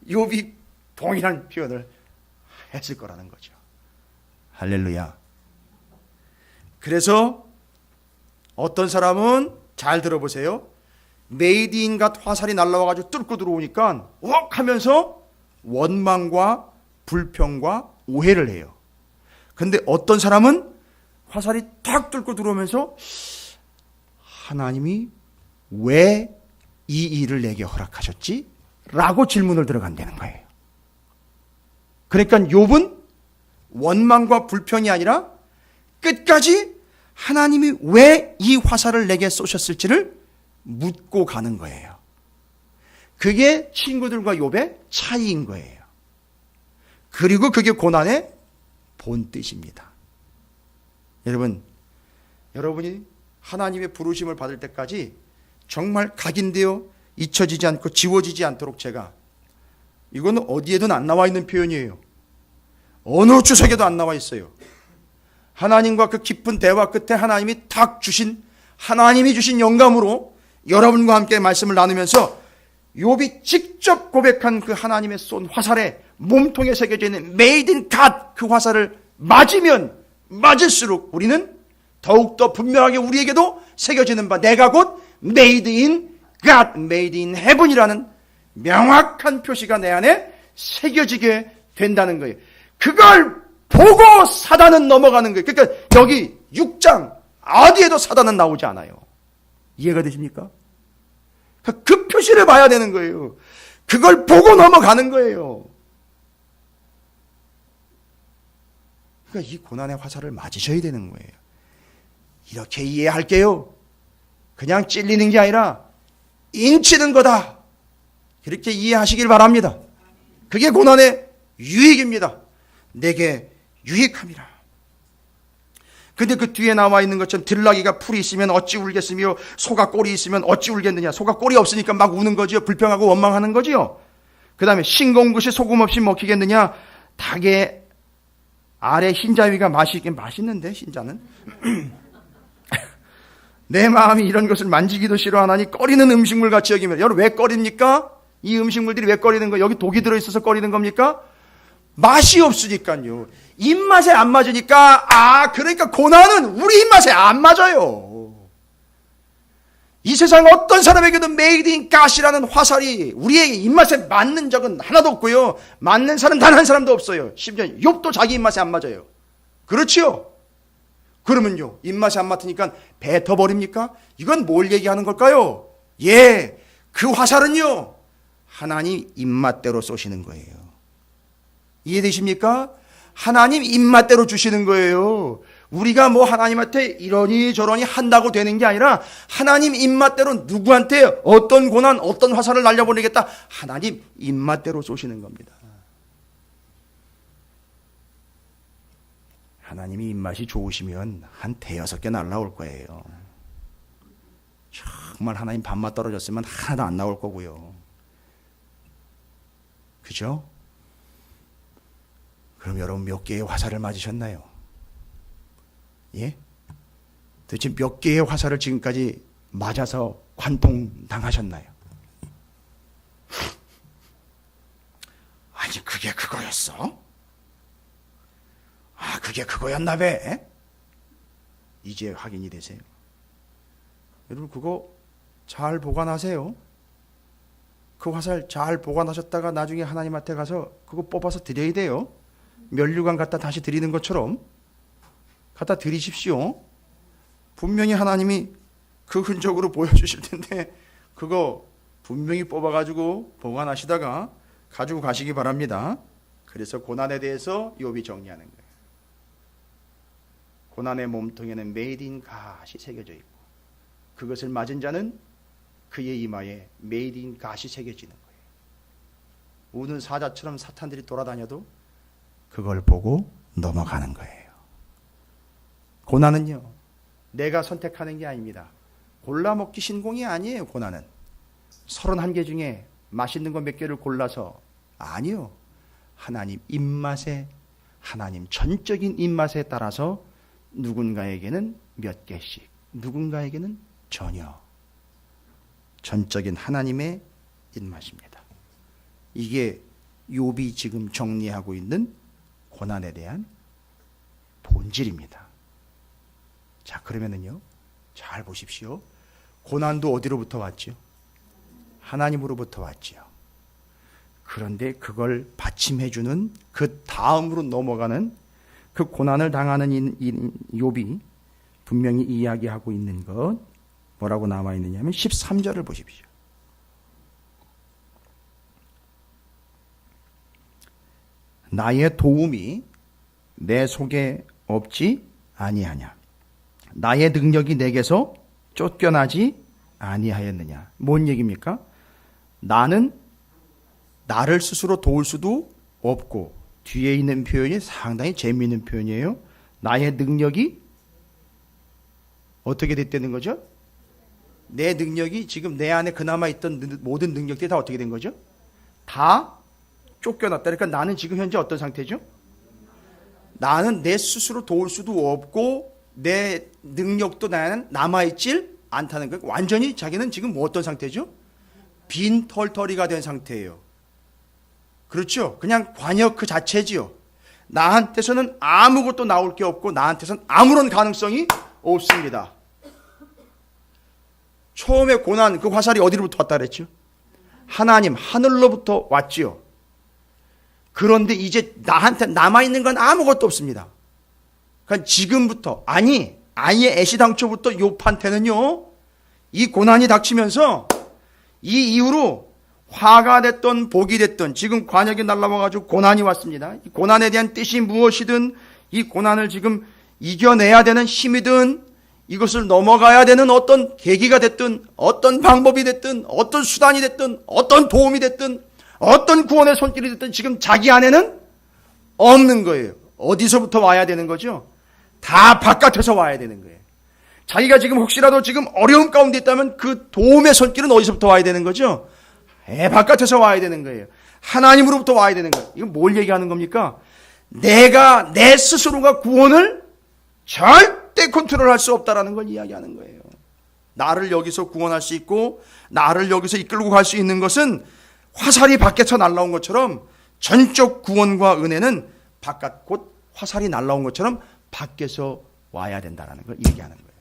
욥이 동일한 표현을 했을 거라는 거죠. 할렐루야. 그래서 어떤 사람은, 잘 들어보세요, Made in God 화살이 날라와가지고 뚫고 들어오니까 웍 하면서 원망과 불평과 오해를 해요. 근데 어떤 사람은 화살이 탁 뚫고 들어오면서 하나님이 왜 이 일을 내게 허락하셨지? 라고 질문을 들어간다는 거예요. 그러니까 욥은 원망과 불평이 아니라 끝까지 하나님이 왜 이 화살을 내게 쏘셨을지를 묻고 가는 거예요. 그게 친구들과 욥의 차이인 거예요. 그리고 그게 고난의 본뜻입니다. 여러분이 하나님의 부르심을 받을 때까지 정말 각인되어 잊혀지지 않고 지워지지 않도록, 제가, 이거는 어디에도 안 나와 있는 표현이에요. 어느 주석에도 안 나와 있어요. 하나님과 그 깊은 대화 끝에 하나님이 탁 주신, 하나님이 주신 영감으로 여러분과 함께 말씀을 나누면서 욥이 직접 고백한 그 하나님의 쏜 화살에 몸통에 새겨져 있는 Made in God, 그 화살을 맞으면 맞을수록 우리는 더욱더 분명하게 우리에게도 새겨지는 바, 내가 곧 Made in God, Made in Heaven이라는 명확한 표시가 내 안에 새겨지게 된다는 거예요. 그걸 보고 사단은 넘어가는 거예요. 그러니까 여기 6장 어디에도 사단은 나오지 않아요. 이해가 되십니까? 그 표시를 봐야 되는 거예요. 그걸 보고 넘어가는 거예요. 그러니까 이 고난의 화살을 맞으셔야 되는 거예요. 이렇게 이해할게요. 그냥 찔리는 게 아니라 인치는 거다. 그렇게 이해하시길 바랍니다. 그게 고난의 유익입니다. 내게 유익함이라. 근데 그 뒤에 나와 있는 것처럼 들나귀가 풀이 있으면 어찌 울겠으며 소가 꼴이 있으면 어찌 울겠느냐. 소가 꼴이 없으니까 막 우는 거지요. 불평하고 원망하는 거지요. 그 다음에 싱거운 것이 소금 없이 먹히겠느냐. 닭의 아래 흰자위가 맛있는데 흰자는 내 마음이 이런 것을 만지기도 싫어하나니 꺼리는 음식물 같이 여기면, 여러분 왜 꺼립니까? 이 음식물들이 왜 꺼리는 거예요? 여기 독이 들어있어서 꺼리는 겁니까? 맛이 없으니까요. 입맛에 안 맞으니까. 그러니까 고난은 우리 입맛에 안 맞아요. 이 세상 어떤 사람에게도 메이드 인 갓이라는 화살이 우리의 입맛에 맞는 적은 하나도 없고요. 맞는 사람 단 한 사람도 없어요. 심지어 욥도 자기 입맛에 안 맞아요. 그렇지요? 그러면요, 입맛에 안 맞으니까 뱉어버립니까? 이건 뭘 얘기하는 걸까요? 그 화살은요, 하나님 입맛대로 쏘시는 거예요. 이해되십니까? 하나님 입맛대로 주시는 거예요. 우리가 뭐 하나님한테 이러니 저러니 한다고 되는 게 아니라 하나님 입맛대로 누구한테 어떤 고난, 어떤 화살을 날려보내겠다. 하나님 입맛대로 쏘시는 겁니다. 하나님이 입맛이 좋으시면 한 대여섯 개 날라올 거예요. 정말 하나님 밥맛 떨어졌으면 하나도 안 나올 거고요. 그죠? 그럼 여러분 몇 개의 화살을 맞으셨나요? 예? 도대체 몇 개의 화살을 지금까지 맞아서 관통당하셨나요? 아니 그게 그거였어? 그게 그거였나 봐. 이제 확인이 되세요. 여러분 그거 잘 보관하세요. 그 화살 잘 보관하셨다가 나중에 하나님한테 가서 그거 뽑아서 드려야 돼요. 면류관 갖다 다시 드리는 것처럼 갖다 드리십시오. 분명히 하나님이 그 흔적으로 보여주실 텐데 그거 분명히 뽑아가지고 보관하시다가 가지고 가시기 바랍니다. 그래서 고난에 대해서 욥이 정리하는 거예요. 고난의 몸통에는 메이드 인 갓이 새겨져 있고 그것을 맞은 자는 그의 이마에 메이드 인 갓이 새겨지는 거예요. 우는 사자처럼 사탄들이 돌아다녀도 그걸 보고 넘어가는 거예요. 고난은요, 내가 선택하는 게 아닙니다. 골라먹기 신공이 아니에요. 고난은 31개 중에 맛있는 거 몇 개를 골라서, 아니요, 하나님 입맛에, 하나님 전적인 입맛에 따라서 누군가에게는 몇 개씩, 누군가에게는 전혀 전적인 하나님의 입맛입니다. 이게 욥이 지금 정리하고 있는 고난에 대한 본질입니다. 자, 그러면은요, 잘 보십시오. 고난도 어디로부터 왔죠? 하나님으로부터 왔지요. 그런데 그걸 받침해주는 그 다음으로 넘어가는 그 고난을 당하는 욥이 분명히 이야기하고 있는 것, 뭐라고 나와 있느냐 하면 13절을 보십시오. 나의 도움이 내 속에 없지 아니하냐. 나의 능력이 내게서 쫓겨나지 아니하였느냐. 뭔 얘기입니까? 나는 나를 스스로 도울 수도 없고, 뒤에 있는 표현이 상당히 재미있는 표현이에요. 나의 능력이 어떻게 됐다는 거죠? 내 능력이 지금 내 안에 그나마 있던 모든 능력들이 다 어떻게 된 거죠? 다 쫓겨났다. 그러니까 나는 지금 현재 어떤 상태죠? 나는 내 스스로 도울 수도 없고 내 능력도 나는 남아있질 않다는 거예요. 완전히 자기는 지금 뭐 어떤 상태죠? 빈털터리가 된 상태예요. 그렇죠? 그냥 관역 그 자체지요. 나한테서는 아무것도 나올 게 없고 나한테서는 아무런 가능성이 없습니다. 처음에 고난, 그 화살이 어디로부터 왔다 그랬죠? 하나님, 하늘로부터 왔지요. 그런데 이제 나한테 남아있는 건 아무것도 없습니다. 그러니까 지금부터, 아예 애시당초부터 욥한테는요, 이 고난이 닥치면서 이 이후로 화가 됐던 복이 됐던, 지금 관역이 날라와가지고 고난이 왔습니다. 이 고난에 대한 뜻이 무엇이든, 이 고난을 지금 이겨내야 되는 힘이든, 이것을 넘어가야 되는 어떤 계기가 됐든, 어떤 방법이 됐든, 어떤 수단이 됐든, 어떤 도움이 됐든, 어떤 구원의 손길이 됐든 지금 자기 안에는 없는 거예요. 어디서부터 와야 되는 거죠? 다 바깥에서 와야 되는 거예요. 자기가 지금 혹시라도 지금 어려운 가운데 있다면 그 도움의 손길은 어디서부터 와야 되는 거죠? 바깥에서 와야 되는 거예요. 하나님으로부터 와야 되는 거예요. 이건 뭘 얘기하는 겁니까? 내가 내 스스로가 구원을 절대 컨트롤할 수 없다라는 걸 이야기하는 거예요. 나를 여기서 구원할 수 있고 나를 여기서 이끌고 갈 수 있는 것은 화살이 밖에서 날라온 것처럼 전적 구원과 은혜는 바깥 곧 화살이 날라온 것처럼 밖에서 와야 된다는 걸 얘기하는 거예요.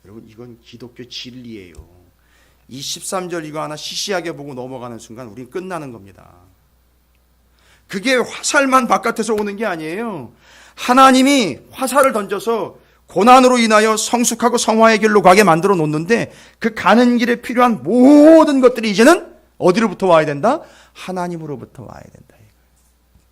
여러분 이건 기독교 진리예요. 이 13절 이거 하나 시시하게 보고 넘어가는 순간 우린 끝나는 겁니다. 그게 화살만 바깥에서 오는 게 아니에요. 하나님이 화살을 던져서 고난으로 인하여 성숙하고 성화의 길로 가게 만들어 놓는데 그 가는 길에 필요한 모든 것들이 이제는 어디로부터 와야 된다? 하나님으로부터 와야 된다.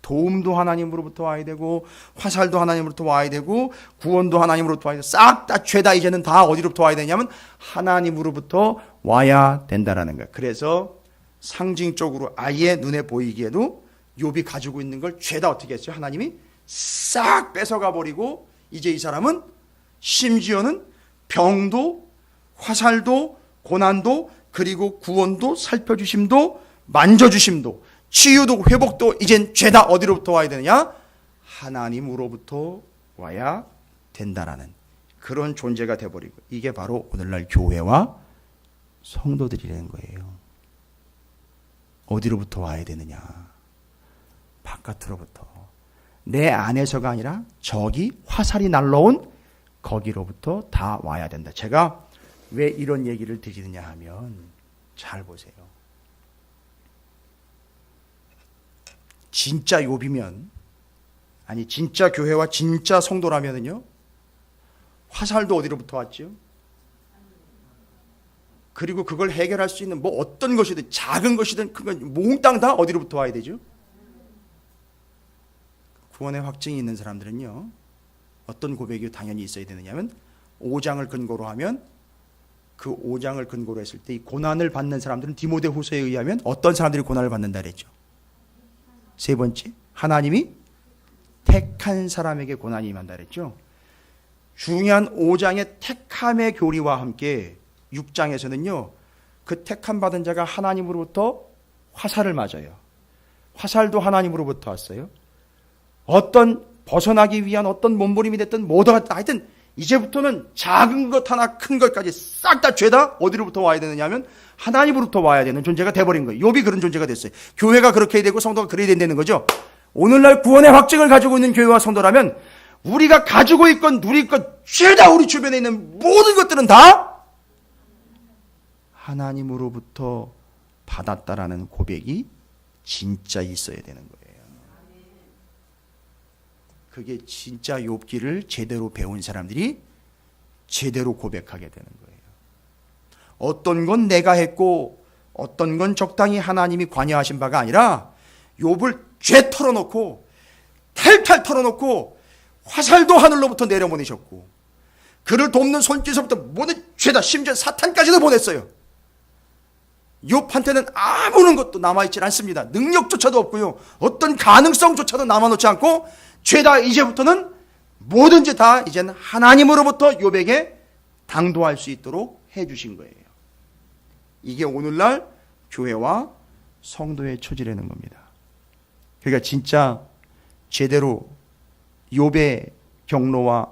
도움도 하나님으로부터 와야 되고 화살도 하나님으로부터 와야 되고 구원도 하나님으로부터 와야 되고 싹 다 죄다 이제는 다 어디로부터 와야 되냐면 하나님으로부터 와야 된다라는 거예요. 그래서 상징적으로 아예 눈에 보이기에도 욥이 가지고 있는 걸 죄다 어떻게 했어요? 하나님이 싹 뺏어가 버리고 이제 이 사람은 심지어는 병도 화살도 고난도 그리고 구원도 살펴주심도 만져주심도 치유도 회복도 이젠 죄다 어디로부터 와야 되느냐? 하나님으로부터 와야 된다라는 그런 존재가 돼버리고 이게 바로 오늘날 교회와 성도들이라는 거예요. 어디로부터 와야 되느냐? 바깥으로부터. 내 안에서가 아니라 저기 화살이 날라온 거기로부터 다 와야 된다. 제가 왜 이런 얘기를 드리느냐 하면 잘 보세요. 진짜 욥이면 아니 진짜 교회와 진짜 성도라면은요 화살도 어디로부터 왔죠? 그리고 그걸 해결할 수 있는 뭐 어떤 것이든 작은 것이든 큰 건 몽땅 다 어디로부터 와야 되죠? 구원의 확증이 있는 사람들은요 어떤 고백이 당연히 있어야 되느냐면 5장을 근거로 하면 그 5장을 근거로 했을 때 이 고난을 받는 사람들은 디모데후서에 의하면 어떤 사람들이 고난을 받는다 그랬죠? 세 번째, 하나님이 택한 사람에게 고난이 임한다 그랬죠? 중요한 5장의 택함의 교리와 함께 6장에서는요 그 택함 받은 자가 하나님으로부터 화살을 맞아요. 화살도 하나님으로부터 왔어요. 어떤 벗어나기 위한 어떤 몸부림이 됐든 뭐다 하여튼 이제부터는 작은 것 하나 큰 것까지 싹 다 죄다 어디로부터 와야 되느냐면 하나님으로부터 와야 되는 존재가 돼버린 거예요. 욥이 그런 존재가 됐어요. 교회가 그렇게 해야 되고 성도가 그래야 된다는 거죠. 오늘날 구원의 확증을 가지고 있는 교회와 성도라면 우리가 가지고 있건 누릴 것 죄다 우리 주변에 있는 모든 것들은 다 하나님으로부터 받았다라는 고백이 진짜 있어야 되는 거예요. 그게 진짜 욥기를 제대로 배운 사람들이 제대로 고백하게 되는 거예요. 어떤 건 내가 했고 어떤 건 적당히 하나님이 관여하신 바가 아니라 욥을 죄 털어놓고 탈탈 털어놓고 화살도 하늘로부터 내려보내셨고 그를 돕는 손길서부터 모든 죄다 심지어 사탄까지도 보냈어요. 욥한테는 아무런 것도 남아있지 않습니다. 능력조차도 없고요. 어떤 가능성조차도 남아놓지 않고 죄다 이제부터는 뭐든지 다 이제는 하나님으로부터 욥에게 당도할 수 있도록 해주신 거예요. 이게 오늘날 교회와 성도의 처지라는 겁니다. 그러니까 진짜 제대로 욥의 경로와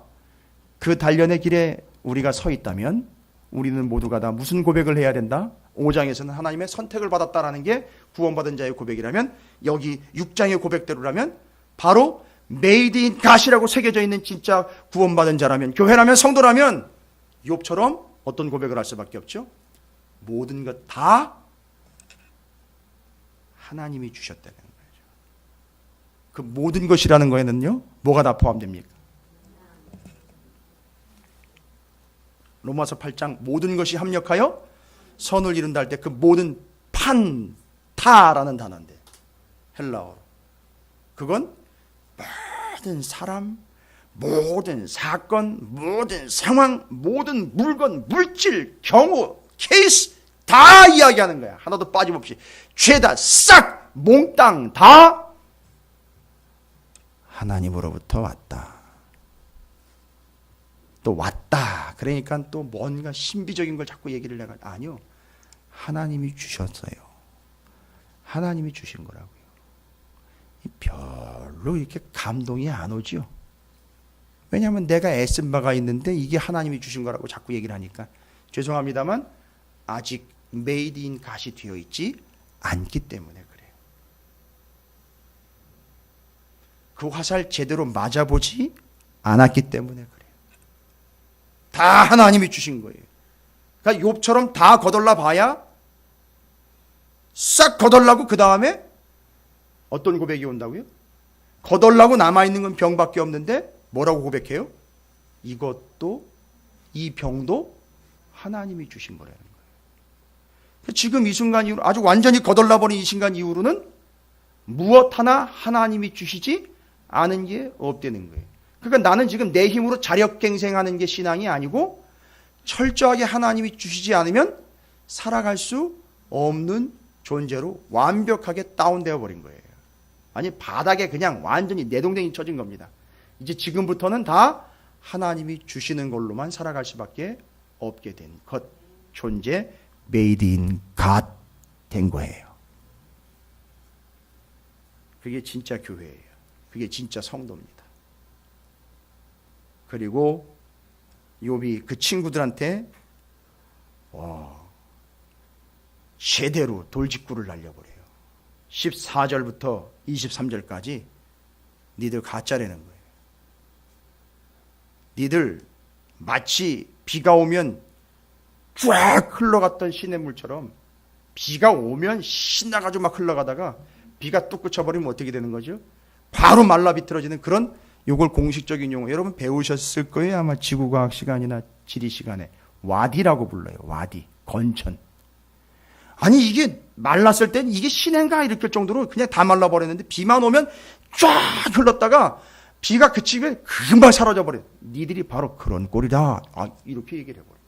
그 단련의 길에 우리가 서 있다면 우리는 모두가 다 무슨 고백을 해야 된다? 5장에서는 하나님의 선택을 받았다라는 게 구원받은 자의 고백이라면 여기 6장의 고백대로라면 바로 메이드 인 갓이라고 새겨져 있는 진짜 구원받은 자라면 교회라면 성도라면 욥처럼 어떤 고백을 할 수밖에 없죠? 모든 것 다 하나님이 주셨다는 거죠. 그 모든 것이라는 거에는요 뭐가 다 포함됩니까? 로마서 8장 모든 것이 합력하여 선을 이룬다 할 때 그 모든 판타라는 단어인데 헬라어로 그건 모든 사람, 모든 사건, 모든 상황, 모든 물건, 물질, 경우, 케이스 다 이야기하는 거야. 하나도 빠짐없이 죄다 싹 몽땅 다 하나님으로부터 왔다. 또 왔다. 그러니까 또 뭔가 신비적인 걸 자꾸 얘기를 내가 아니요. 하나님이 주셨어요. 하나님이 주신 거라고요. 별로 이렇게 감동이 안 오죠. 왜냐하면 내가 애쓴 바가 있는데 이게 하나님이 주신 거라고 자꾸 얘기를 하니까 죄송합니다만 아직 메이드 인 갓이 되어 있지 않기 때문에 그래요. 그 화살 제대로 맞아보지 않았기 때문에 그래요. 다 하나님이 주신 거예요. 그러니까 욥처럼 다 거덜나 봐야 싹 거덜나고 그 다음에 어떤 고백이 온다고요? 거덜나고 남아있는 건 병밖에 없는데 뭐라고 고백해요? 이것도 이 병도 하나님이 주신 거라는 거예요. 지금 이 순간 이후로 아주 완전히 거덜나버린 이 순간 이후로는 무엇 하나 하나님이 주시지 않은 게 없다는 거예요. 그러니까 나는 지금 내 힘으로 자력갱생하는 게 신앙이 아니고 철저하게 하나님이 주시지 않으면 살아갈 수 없는 존재로 완벽하게 다운되어 버린 거예요. 아니 바닥에 그냥 완전히 내동댕이 쳐진 겁니다. 이제 지금부터는 다 하나님이 주시는 걸로만 살아갈 수밖에 없게 된 것, 존재, made in God 된 거예요. 그게 진짜 교회예요. 그게 진짜 성도입니다. 그리고 욥이 그 친구들한테 제대로 돌직구를 날려버려요. 14절부터 23절까지 니들 가짜라는 거예요. 니들 마치 비가 오면 쫙 흘러갔던 시냇물처럼 비가 오면 신나가지고 막 흘러가다가 비가 뚝 그쳐버리면 어떻게 되는 거죠? 바로 말라 비틀어지는 그런, 요걸 공식적인 용어 여러분 배우셨을 거예요. 아마 지구과학 시간이나 지리 시간에 와디라고 불러요. 와디, 건천. 아니 이게 말랐을 땐 이게 신인가 이럴 정도로 그냥 다 말라버렸는데 비만 오면 쫙 흘렀다가 비가 그치면 금방 사라져버려요. 니들이 바로 그런 꼴이다. 이렇게 얘기를 해버려요.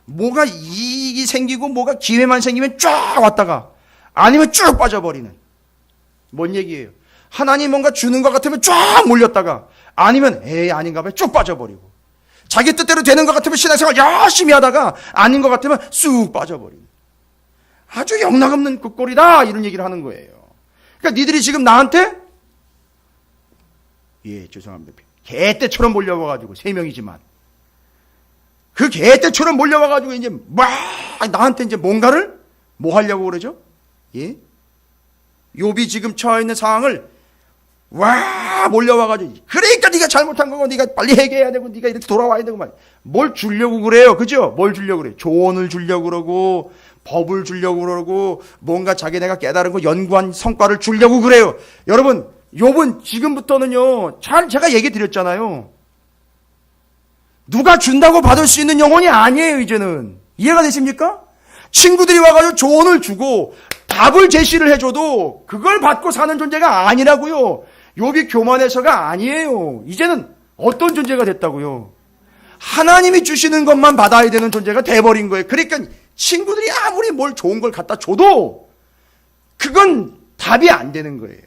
뭐가 이익이 생기고 뭐가 기회만 생기면 쫙 왔다가 아니면 쭉 빠져버리는, 뭔 얘기예요? 하나님 뭔가 주는 것 같으면 쫙 몰렸다가 아니면 에이 아닌가 봐요 쭉 빠져버리고, 자기 뜻대로 되는 것 같으면 신앙생활 열심히 하다가 아닌 것 같으면 쑥 빠져버리는, 아주 영락없는 그 꼴이다 이런 얘기를 하는 거예요. 그러니까 니들이 지금 나한테 죄송합니다 개떼처럼 몰려와가지고 3명이지만 그 개떼처럼 몰려와가지고 이제 막 나한테 이제 뭔가를 뭐 하려고 그러죠? 욥이 지금 처해 있는 상황을 와 몰려와가지고 그러니까 네가 잘못한 거고 네가 빨리 회개해야 되고 네가 이렇게 돌아와야 되고 말, 뭘 주려고 그래요, 그죠? 뭘 주려고 그래? 조언을 주려고 그러고 법을 주려고 그러고 뭔가 자기네가 깨달은 거 연구한 성과를 주려고 그래요. 여러분 욥은 지금부터는요 제가 얘기 드렸잖아요. 누가 준다고 받을 수 있는 영혼이 아니에요. 이제는 이해가 되십니까? 친구들이 와가지고 조언을 주고 답을 제시를 해줘도 그걸 받고 사는 존재가 아니라고요. 욥이 교만해서가 아니에요. 이제는 어떤 존재가 됐다고요? 하나님이 주시는 것만 받아야 되는 존재가 돼버린 거예요. 그러니까 친구들이 아무리 뭘 좋은 걸 갖다 줘도 그건 답이 안 되는 거예요.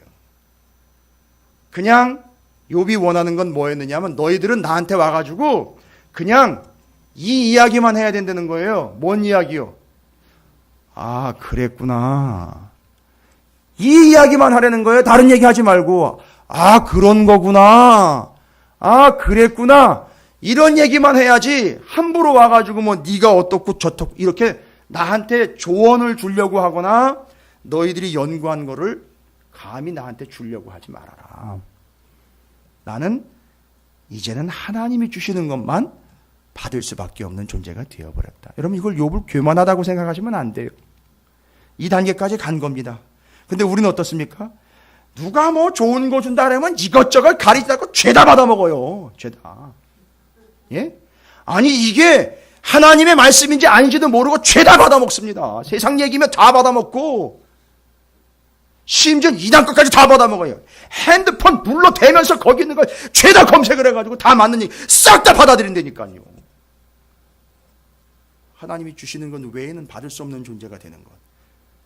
그냥 욥이 원하는 건 뭐였느냐 하면 너희들은 나한테 와가지고 그냥 이 이야기만 해야 된다는 거예요. 뭔 이야기요? 아 그랬구나, 이 이야기만 하려는 거예요. 다른 얘기 하지 말고 아 그런 거구나, 아 그랬구나 이런 얘기만 해야지 함부로 와가지고 뭐 네가 어떻고 저떻고 이렇게 나한테 조언을 주려고 하거나 너희들이 연구한 거를 감히 나한테 주려고 하지 말아라. 나는 이제는 하나님이 주시는 것만 받을 수밖에 없는 존재가 되어버렸다. 여러분 이걸 욥을 교만하다고 생각하시면 안 돼요. 이 단계까지 간 겁니다. 근데 우리는 어떻습니까? 누가 뭐 좋은 거 준다 그러면 이것저것 가리지 않고 죄다 받아먹어요. 죄다. 예? 아니 이게 하나님의 말씀인지 아닌지도 모르고 죄다 받아먹습니다. 세상 얘기면 다 받아먹고 심지어 이단 것까지 다 받아먹어요. 핸드폰 눌러대면서 거기 있는 걸 죄다 검색을 해가지고 다 맞는 얘기 싹 다 받아들인다니까요. 하나님이 주시는 것 외에는 받을 수 없는 존재가 되는 것,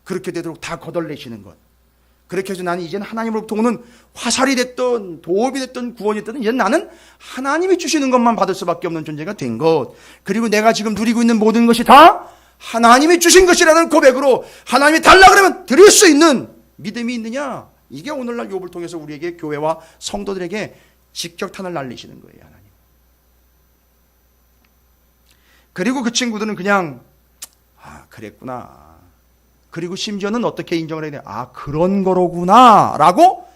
그렇게 되도록 다 거덜내시는 것, 그렇게 해서 나는 이제는 하나님으로부터 오는 화살이 됐든 도움이 됐든 구원이 됐든 이제는 나는 하나님이 주시는 것만 받을 수밖에 없는 존재가 된 것, 그리고 내가 지금 누리고 있는 모든 것이 다 하나님이 주신 것이라는 고백으로 하나님이 달라 그러면 드릴 수 있는 믿음이 있느냐, 이게 오늘날 욥을 통해서 우리에게 교회와 성도들에게 직격탄을 날리시는 거예요. 하나님 그리고 그 친구들은 그냥 그랬구나. 그리고 심지어는 어떻게 인정을 해야 돼요? 그런 거로구나 라고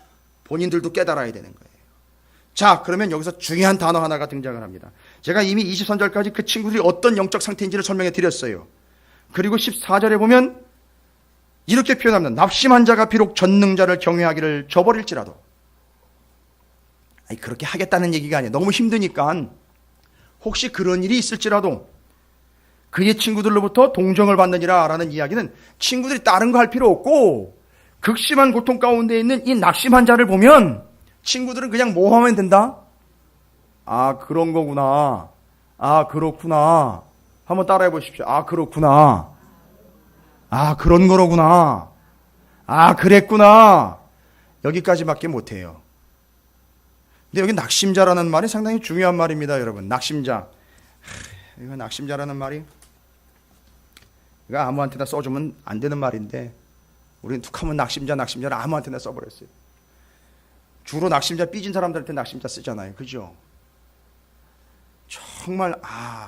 본인들도 깨달아야 되는 거예요. 자, 그러면 여기서 중요한 단어 하나가 등장을 합니다. 제가 이미 23절까지 그 친구들이 어떤 영적 상태인지를 설명해 드렸어요. 그리고 14절에 보면 이렇게 표현합니다. 낙심한 자가 비록 전능자를 경외하기를 저버릴지라도. 그렇게 하겠다는 얘기가 아니에요. 너무 힘드니까 혹시 그런 일이 있을지라도 그의 친구들로부터 동정을 받느니라 라는 이야기는 친구들이 다른 거 할 필요 없고 극심한 고통 가운데 있는 이 낙심한 자를 보면 친구들은 그냥 뭐 하면 된다? 그런 거구나. 그렇구나. 한번 따라해 보십시오. 그렇구나. 그런 거로구나. 그랬구나. 여기까지밖에 못해요. 근데 여기 낙심자라는 말이 상당히 중요한 말입니다, 여러분. 낙심자. 이거 낙심자라는 말이 이거 아무한테나 써주면 안 되는 말인데 우리는 툭하면 낙심자를 아무한테나 써버렸어요. 주로 낙심자 삐진 사람들한테 낙심자 쓰잖아요. 그죠? 정말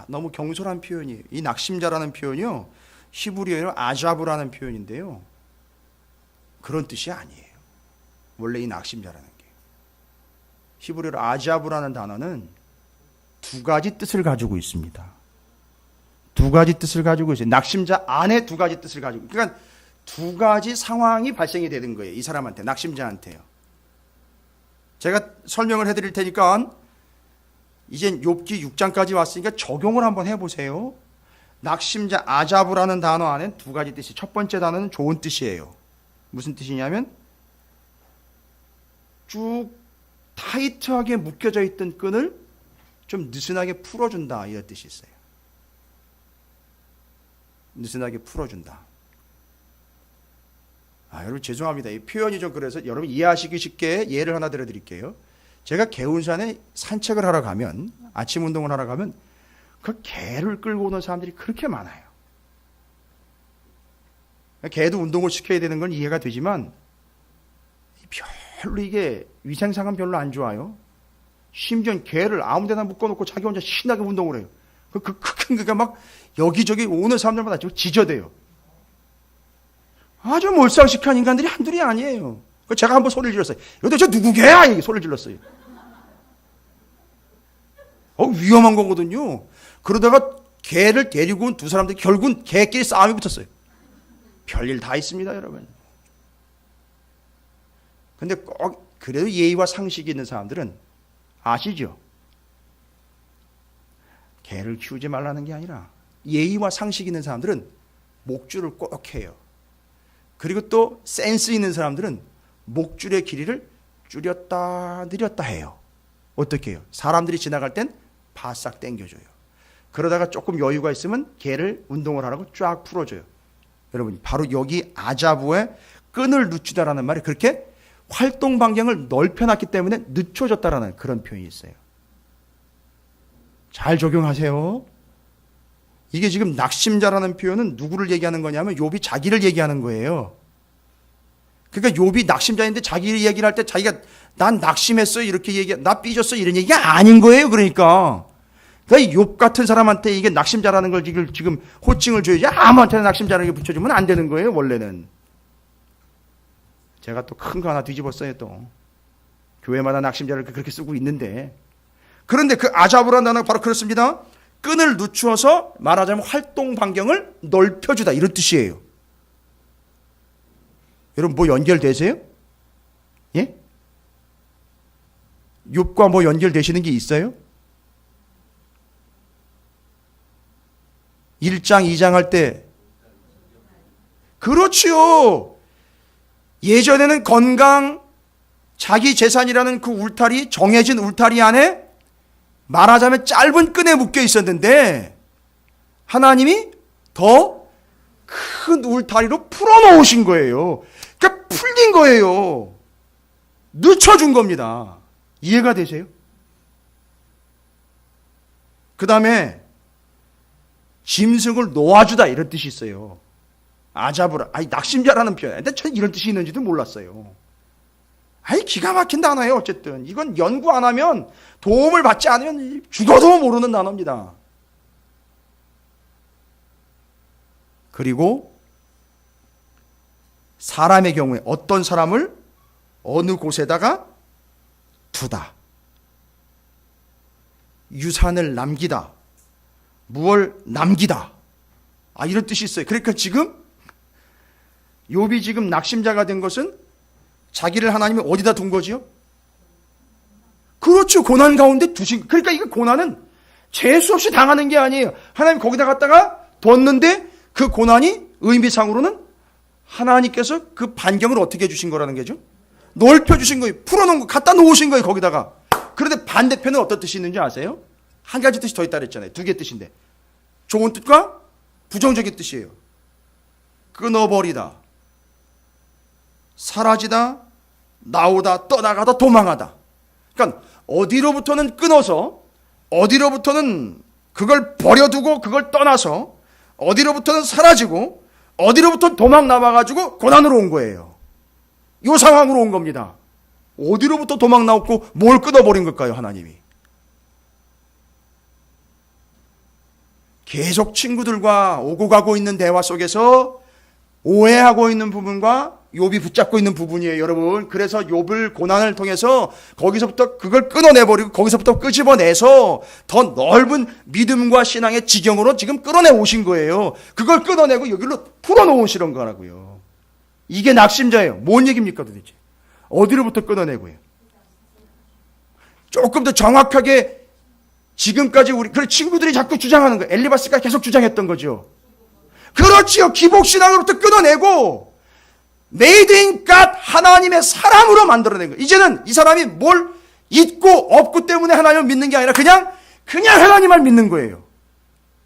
너무 경솔한 표현이에요. 이 낙심자라는 표현이요, 히브리어로 아자브라는 표현인데요, 그런 뜻이 아니에요. 원래 이 낙심자라는 게 히브리어로 아자브라는 단어는 두 가지 뜻을 가지고 있습니다. 두 가지 뜻을 가지고 있어요. 낙심자 안에 두 가지 뜻을 가지고, 그러니까 두 가지 상황이 발생이 되는 거예요. 이 사람한테, 낙심자한테요. 제가 설명을 해드릴 테니까 이제 욥기 6장까지 왔으니까 적용을 한번 해보세요. 낙심자 아자브라는 단어 안에 두 가지 뜻이, 첫 번째 단어는 좋은 뜻이에요. 무슨 뜻이냐면 쭉 타이트하게 묶여져 있던 끈을 좀 느슨하게 풀어준다, 이런 뜻이 있어요. 느슨하게 풀어준다. 여러분 죄송합니다. 이 표현이 좀 그래서 여러분 이해하시기 쉽게 예를 하나 들어드릴게요. 제가 개운산에 산책을 하러 가면, 아침 운동을 하러 가면 그 개를 끌고 오는 사람들이 그렇게 많아요. 개도 운동을 시켜야 되는 건 이해가 되지만 별로 이게 위생상은 별로 안 좋아요. 심지어 개를 아무 데나 묶어놓고 자기 혼자 신나게 운동을 해요. 그게 막 여기저기 오는 사람들마다 지저대요. 아주 몰상식한 인간들이 한둘이 아니에요. 제가 한번 소리를 질렀어요. 여기 저 누구 개야? 이렇게 소리를 질렀어요. 위험한 거거든요. 그러다가 개를 데리고 온 두 사람들이 결국은 개끼리 싸움이 붙었어요. 별일 다 있습니다, 여러분. 근데 꼭 그래도 예의와 상식이 있는 사람들은 아시죠? 개를 키우지 말라는 게 아니라 예의와 상식이 있는 사람들은 목줄을 꼭 해요. 그리고 또 센스 있는 사람들은 목줄의 길이를 줄였다 늘렸다 해요. 어떻게 해요? 사람들이 지나갈 땐 바싹 당겨줘요. 그러다가 조금 여유가 있으면 개를 운동을 하라고 쫙 풀어줘요. 여러분, 바로 여기 아자부에 끈을 늦추다라는 말이 그렇게 활동 반경을 넓혀놨기 때문에 늦춰졌다라는 그런 표현이 있어요. 잘 적용하세요. 이게 지금 낙심자라는 표현은 누구를 얘기하는 거냐면 욥이 자기를 얘기하는 거예요. 그러니까 욥이 낙심자인데 자기 얘기를 할 때 자기가 난 낙심했어 이렇게 나 삐졌어 이런 얘기가 아닌 거예요. 그러니까 욥 같은 사람한테 이게 낙심자라는 걸 지금 호칭을 줘야지 아무한테나 낙심자라는 게 붙여주면 안 되는 거예요. 원래는. 제가 또 큰 거 하나 뒤집었어요. 또 교회마다 낙심자를 그렇게 쓰고 있는데, 그런데 그 아자브라는 단어가 바로 그렇습니다. 끈을 늦추어서 말하자면 활동 반경을 넓혀주다, 이런 뜻이에요. 여러분 뭐 연결되세요? 예? 욥과 뭐 연결되시는 게 있어요? 1장, 2장 할 때 그렇지요. 예전에는 건강, 자기 재산이라는 그 울타리, 정해진 울타리 안에 말하자면 짧은 끈에 묶여 있었는데 하나님이 더 큰 울타리로 풀어놓으신 거예요. 그러니까 풀린 거예요. 늦춰준 겁니다. 이해가 되세요? 그 다음에 짐승을 놓아주다, 이런 뜻이 있어요. 아자브라, 낙심자라는 표현. 근데 전 이런 뜻이 있는지도 몰랐어요. 기가 막힌 단어예요. 어쨌든 이건 연구 안 하면, 도움을 받지 않으면 죽어도 모르는 단어입니다. 그리고 사람의 경우에 어떤 사람을 어느 곳에다가 두다. 유산을 남기다. 무엇을 남기다. 이런 뜻이 있어요. 그러니까 지금 욥이 지금 낙심자가 된 것은 자기를 하나님이 어디다 둔 거지요? 그렇죠. 고난 가운데 두신. 그러니까 이거 고난은 재수 없이 당하는 게 아니에요. 하나님 거기다 갖다가 뒀는데 그 고난이 의미상으로는 하나님께서 그 반경을 어떻게 해주신 거라는 거죠? 넓혀주신 거예요. 풀어놓은 거 갖다 놓으신 거예요. 거기다가. 그런데 반대편은 어떤 뜻이 있는지 아세요? 한 가지 뜻이 더 있다 그랬잖아요. 두 개 뜻인데. 좋은 뜻과 부정적인 뜻이에요. 끊어버리다, 사라지다, 나오다, 떠나가다, 도망하다. 그러니까 어디로부터는 끊어서, 어디로부터는 그걸 버려두고 그걸 떠나서, 어디로부터는 사라지고, 어디로부터 도망 나와가지고 고난으로 온 거예요. 이 상황으로 온 겁니다. 어디로부터 도망 나왔고 뭘 끊어버린 걸까요, 하나님이? 계속 친구들과 오고 가고 있는 대화 속에서 오해하고 있는 부분과 욥이 붙잡고 있는 부분이에요, 여러분. 그래서 욥을 고난을 통해서 거기서부터 그걸 끊어내버리고 거기서부터 끄집어내서 더 넓은 믿음과 신앙의 지경으로 지금 끌어내 오신 거예요. 그걸 끊어내고 여기로 풀어놓으시는 거라고요. 이게 낙심자예요. 뭔 얘기입니까 도대체? 어디로부터 끊어내고요? 조금 더 정확하게 지금까지 그래 친구들이 자꾸 주장하는 거예요. 엘리바스가 계속 주장했던 거죠. 그렇지요. 기복신앙으로부터 끊어내고 메이드 인 갓 하나님의 사람으로 만들어낸 거예요. 이제는 이 사람이 뭘 있고 없고 때문에 하나님을 믿는 게 아니라 그냥 하나님을 믿는 거예요.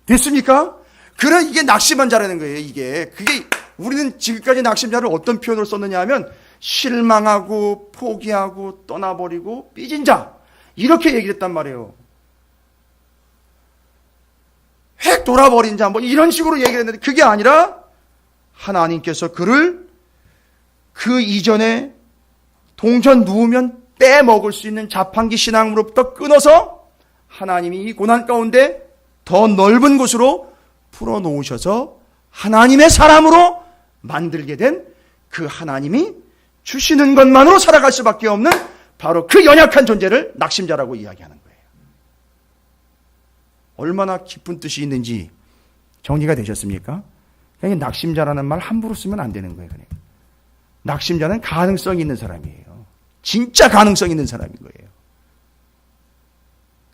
됐습니까? 그래 이게 낙심한 자라는 거예요. 그게 우리는 지금까지 낙심자를 어떤 표현으로 썼느냐 하면 실망하고 포기하고 떠나버리고 삐진 자 이렇게 얘기를 했단 말이에요. 획 돌아버린 자, 이런 식으로 얘기를 했는데 그게 아니라 하나님께서 그를 그 이전에 동전 누우면 빼먹을 수 있는 자판기 신앙으로부터 끊어서 하나님이 이 고난 가운데 더 넓은 곳으로 풀어놓으셔서 하나님의 사람으로 만들게 된 그 하나님이 주시는 것만으로 살아갈 수밖에 없는 바로 그 연약한 존재를 낙심자라고 이야기하는 거예요. 얼마나 깊은 뜻이 있는지 정리가 되셨습니까? 그냥 낙심자라는 말 함부로 쓰면 안 되는 거예요. 그냥. 낙심자는 가능성이 있는 사람이에요. 진짜 가능성 있는 사람인 거예요.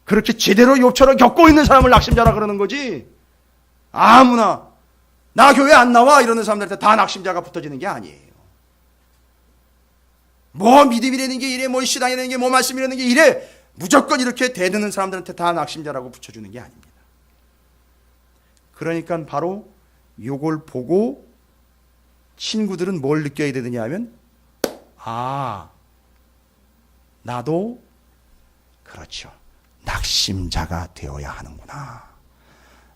그렇게 제대로 욥처럼 겪고 있는 사람을 낙심자라 그러는 거지. 아무나 나 교회 안 나와 이러는 사람들한테 다 낙심자가 붙어지는 게 아니에요. 뭐 믿음이라는 게 이래, 뭐 신앙이라는 게, 뭐 말씀이라는 게 이래, 무조건 이렇게 대드는 사람들한테 다 낙심자라고 붙여주는 게 아닙니다. 그러니까 바로 요걸 보고 친구들은 뭘 느껴야 되느냐 하면 나도 그렇죠. 낙심자가 되어야 하는구나.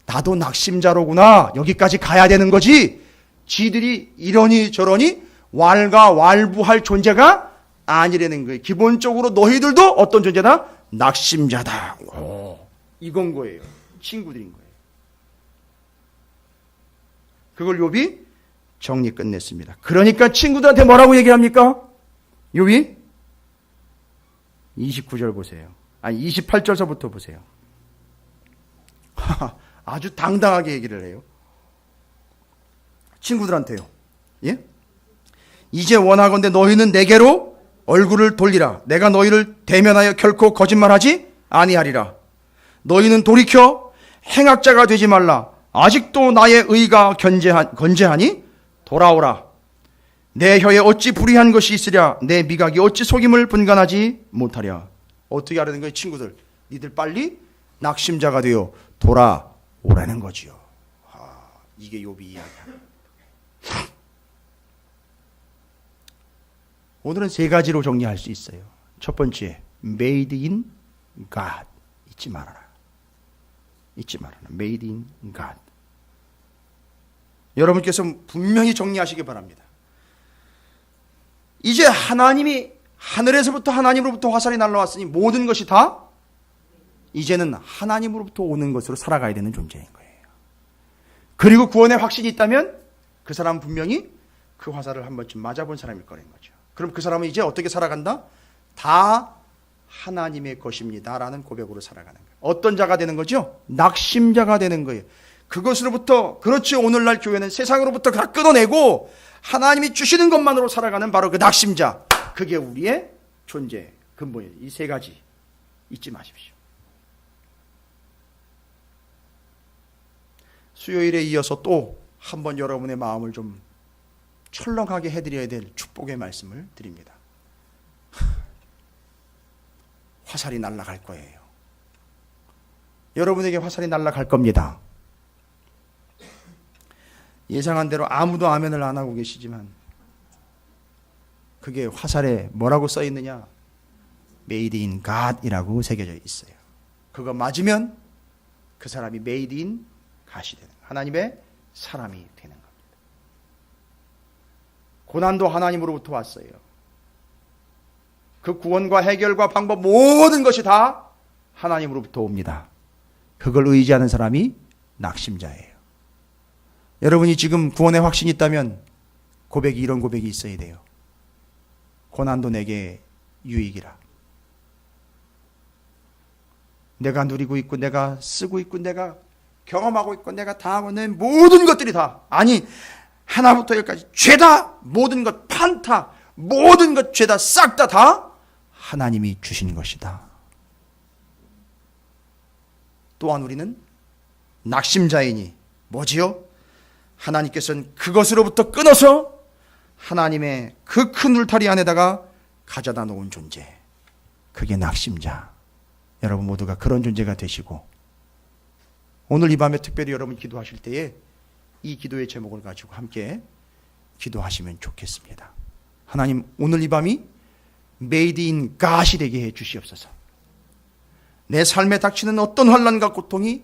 나도 낙심자로구나. 여기까지 가야 되는 거지. 지들이 이러니 저러니 왈가왈부할 존재가 아니라는 거예요. 기본적으로 너희들도 어떤 존재다? 낙심자다. 이건 거예요. 친구들인 거예요. 그걸 욥이 정리 끝냈습니다. 그러니까 친구들한테 뭐라고 얘기합니까? 욥이 29절 보세요. 28절서부터 보세요. 아주 당당하게 얘기를 해요. 친구들한테요. 예? 이제 원하건대 너희는 내게로 얼굴을 돌리라. 내가 너희를 대면하여 결코 거짓말하지 아니하리라. 너희는 돌이켜 행악자가 되지 말라. 아직도 나의 의가 건재하니 돌아오라. 내 혀에 어찌 불의한 것이 있으랴. 내 미각이 어찌 속임을 분간하지 못하랴. 어떻게 하라는 거예요, 친구들? 니들 빨리 낙심자가 되어 돌아오라는 거지요. 이게 욥이 이야기야. 오늘은 세 가지로 정리할 수 있어요. 첫 번째, made in God. 잊지 말아라. made in God. 여러분께서 분명히 정리하시기 바랍니다. 이제 하나님이 하늘에서부터 하나님으로부터 화살이 날라왔으니 모든 것이 다 이제는 하나님으로부터 오는 것으로 살아가야 되는 존재인 거예요. 그리고 구원의 확신이 있다면 그 사람은 분명히 그 화살을 한 번쯤 맞아본 사람일 거라는 거죠. 그럼 그 사람은 이제 어떻게 살아간다? 다 하나님의 것입니다 라는 고백으로 살아가는 거예요. 어떤 자가 되는 거죠? 낙심자가 되는 거예요. 그것으로부터, 그렇죠, 오늘날 교회는 세상으로부터 다 끊어내고 하나님이 주시는 것만으로 살아가는 바로 그 낙심자, 그게 우리의 존재 근본이에요. 이 세 가지 잊지 마십시오. 수요일에 이어서 또 한 번 여러분의 마음을 좀 철렁하게 해드려야 될 축복의 말씀을 드립니다. 화살이 날아갈 거예요. 여러분에게 화살이 날아갈 겁니다. 예상한 대로 아무도 아멘을 안 하고 계시지만 그게 화살에 뭐라고 써 있느냐? Made in God이라고 새겨져 있어요. 그거 맞으면 그 사람이 Made in God이 되는 거예요. 하나님의 사람이 되는 겁니다. 고난도 하나님으로부터 왔어요. 그 구원과 해결과 방법 모든 것이 다 하나님으로부터 옵니다. 그걸 의지하는 사람이 낙심자예요. 여러분이 지금 구원의 확신이 있다면 고백이 이런 고백이 있어야 돼요. 고난도 내게 유익이라. 내가 누리고 있고 내가 쓰고 있고 내가 경험하고 있고 내가 당하고 있는 모든 것들이 다, 아니 하나부터 열까지 죄다, 모든 것 판타, 모든 것 죄다 싹 다 하나님이 주신 것이다. 또한 우리는 낙심자이니 뭐지요? 하나님께서는 그것으로부터 끊어서 하나님의 그 큰 울타리 안에다가 가져다 놓은 존재, 그게 낙심자. 여러분 모두가 그런 존재가 되시고 오늘 이 밤에 특별히 여러분 기도하실 때에 이 기도의 제목을 가지고 함께 기도하시면 좋겠습니다. 하나님, 오늘 이 밤이 Made in God이 되게 해 주시옵소서. 내 삶에 닥치는 어떤 환난과 고통이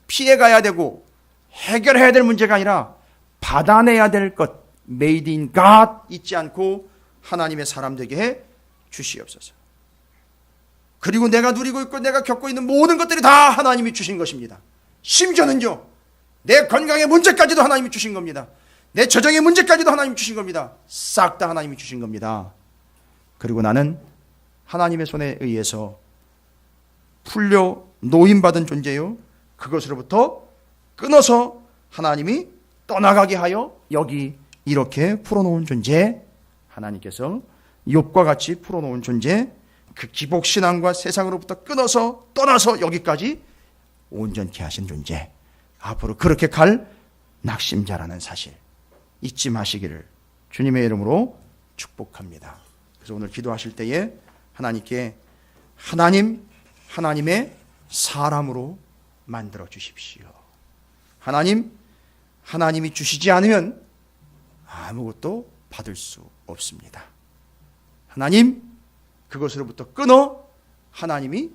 피해가야 되고 해결해야 될 문제가 아니라 받아내야 될 것, Made in God 잊지 않고 하나님의 사람 되게 해 주시옵소서. 그리고 내가 누리고 있고 내가 겪고 있는 모든 것들이 다 하나님이 주신 것입니다. 심지어는요, 내 건강의 문제까지도 하나님이 주신 겁니다. 내 저정의 문제까지도 하나님이 주신 겁니다. 싹 다 하나님이 주신 겁니다. 그리고 나는 하나님의 손에 의해서 풀려 노임받은 존재요, 그것으로부터 끊어서 하나님이 떠나가게 하여 여기 이렇게 풀어놓은 존재, 하나님께서 욥과 같이 풀어놓은 존재, 그 기복신앙과 세상으로부터 끊어서 떠나서 여기까지 온전케 하신 존재, 앞으로 그렇게 갈 낙심자라는 사실 잊지 마시기를 주님의 이름으로 축복합니다. 그래서 오늘 기도하실 때에 하나님께 하나님의 사람으로 만들어 주십시오. 하나님이 주시지 않으면 아무것도 받을 수 없습니다. 하나님, 그것으로부터 끊어 하나님이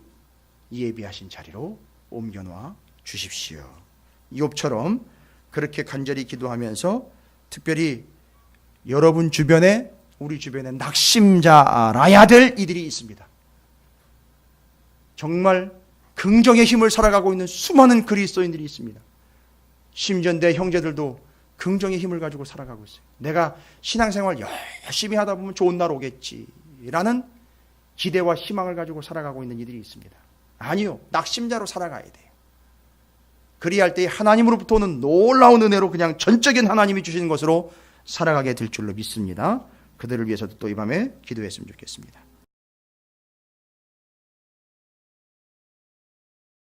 예비하신 자리로 옮겨놓아 주십시오. 욥처럼 그렇게 간절히 기도하면서 특별히 여러분 주변에, 우리 주변에 낙심자라야 될 이들이 있습니다. 정말 긍정의 힘을 살아가고 있는 수많은 그리스도인들이 있습니다. 심지어 내 형제들도 긍정의 힘을 가지고 살아가고 있어요. 내가 신앙생활 열심히 하다 보면 좋은 날 오겠지라는 기대와 희망을 가지고 살아가고 있는 이들이 있습니다. 아니요, 낙심자로 살아가야 돼요. 그리할 때 하나님으로부터 오는 놀라운 은혜로 그냥 전적인 하나님이 주시는 것으로 살아가게 될 줄로 믿습니다. 그들을 위해서도 또 이 밤에 기도했으면 좋겠습니다.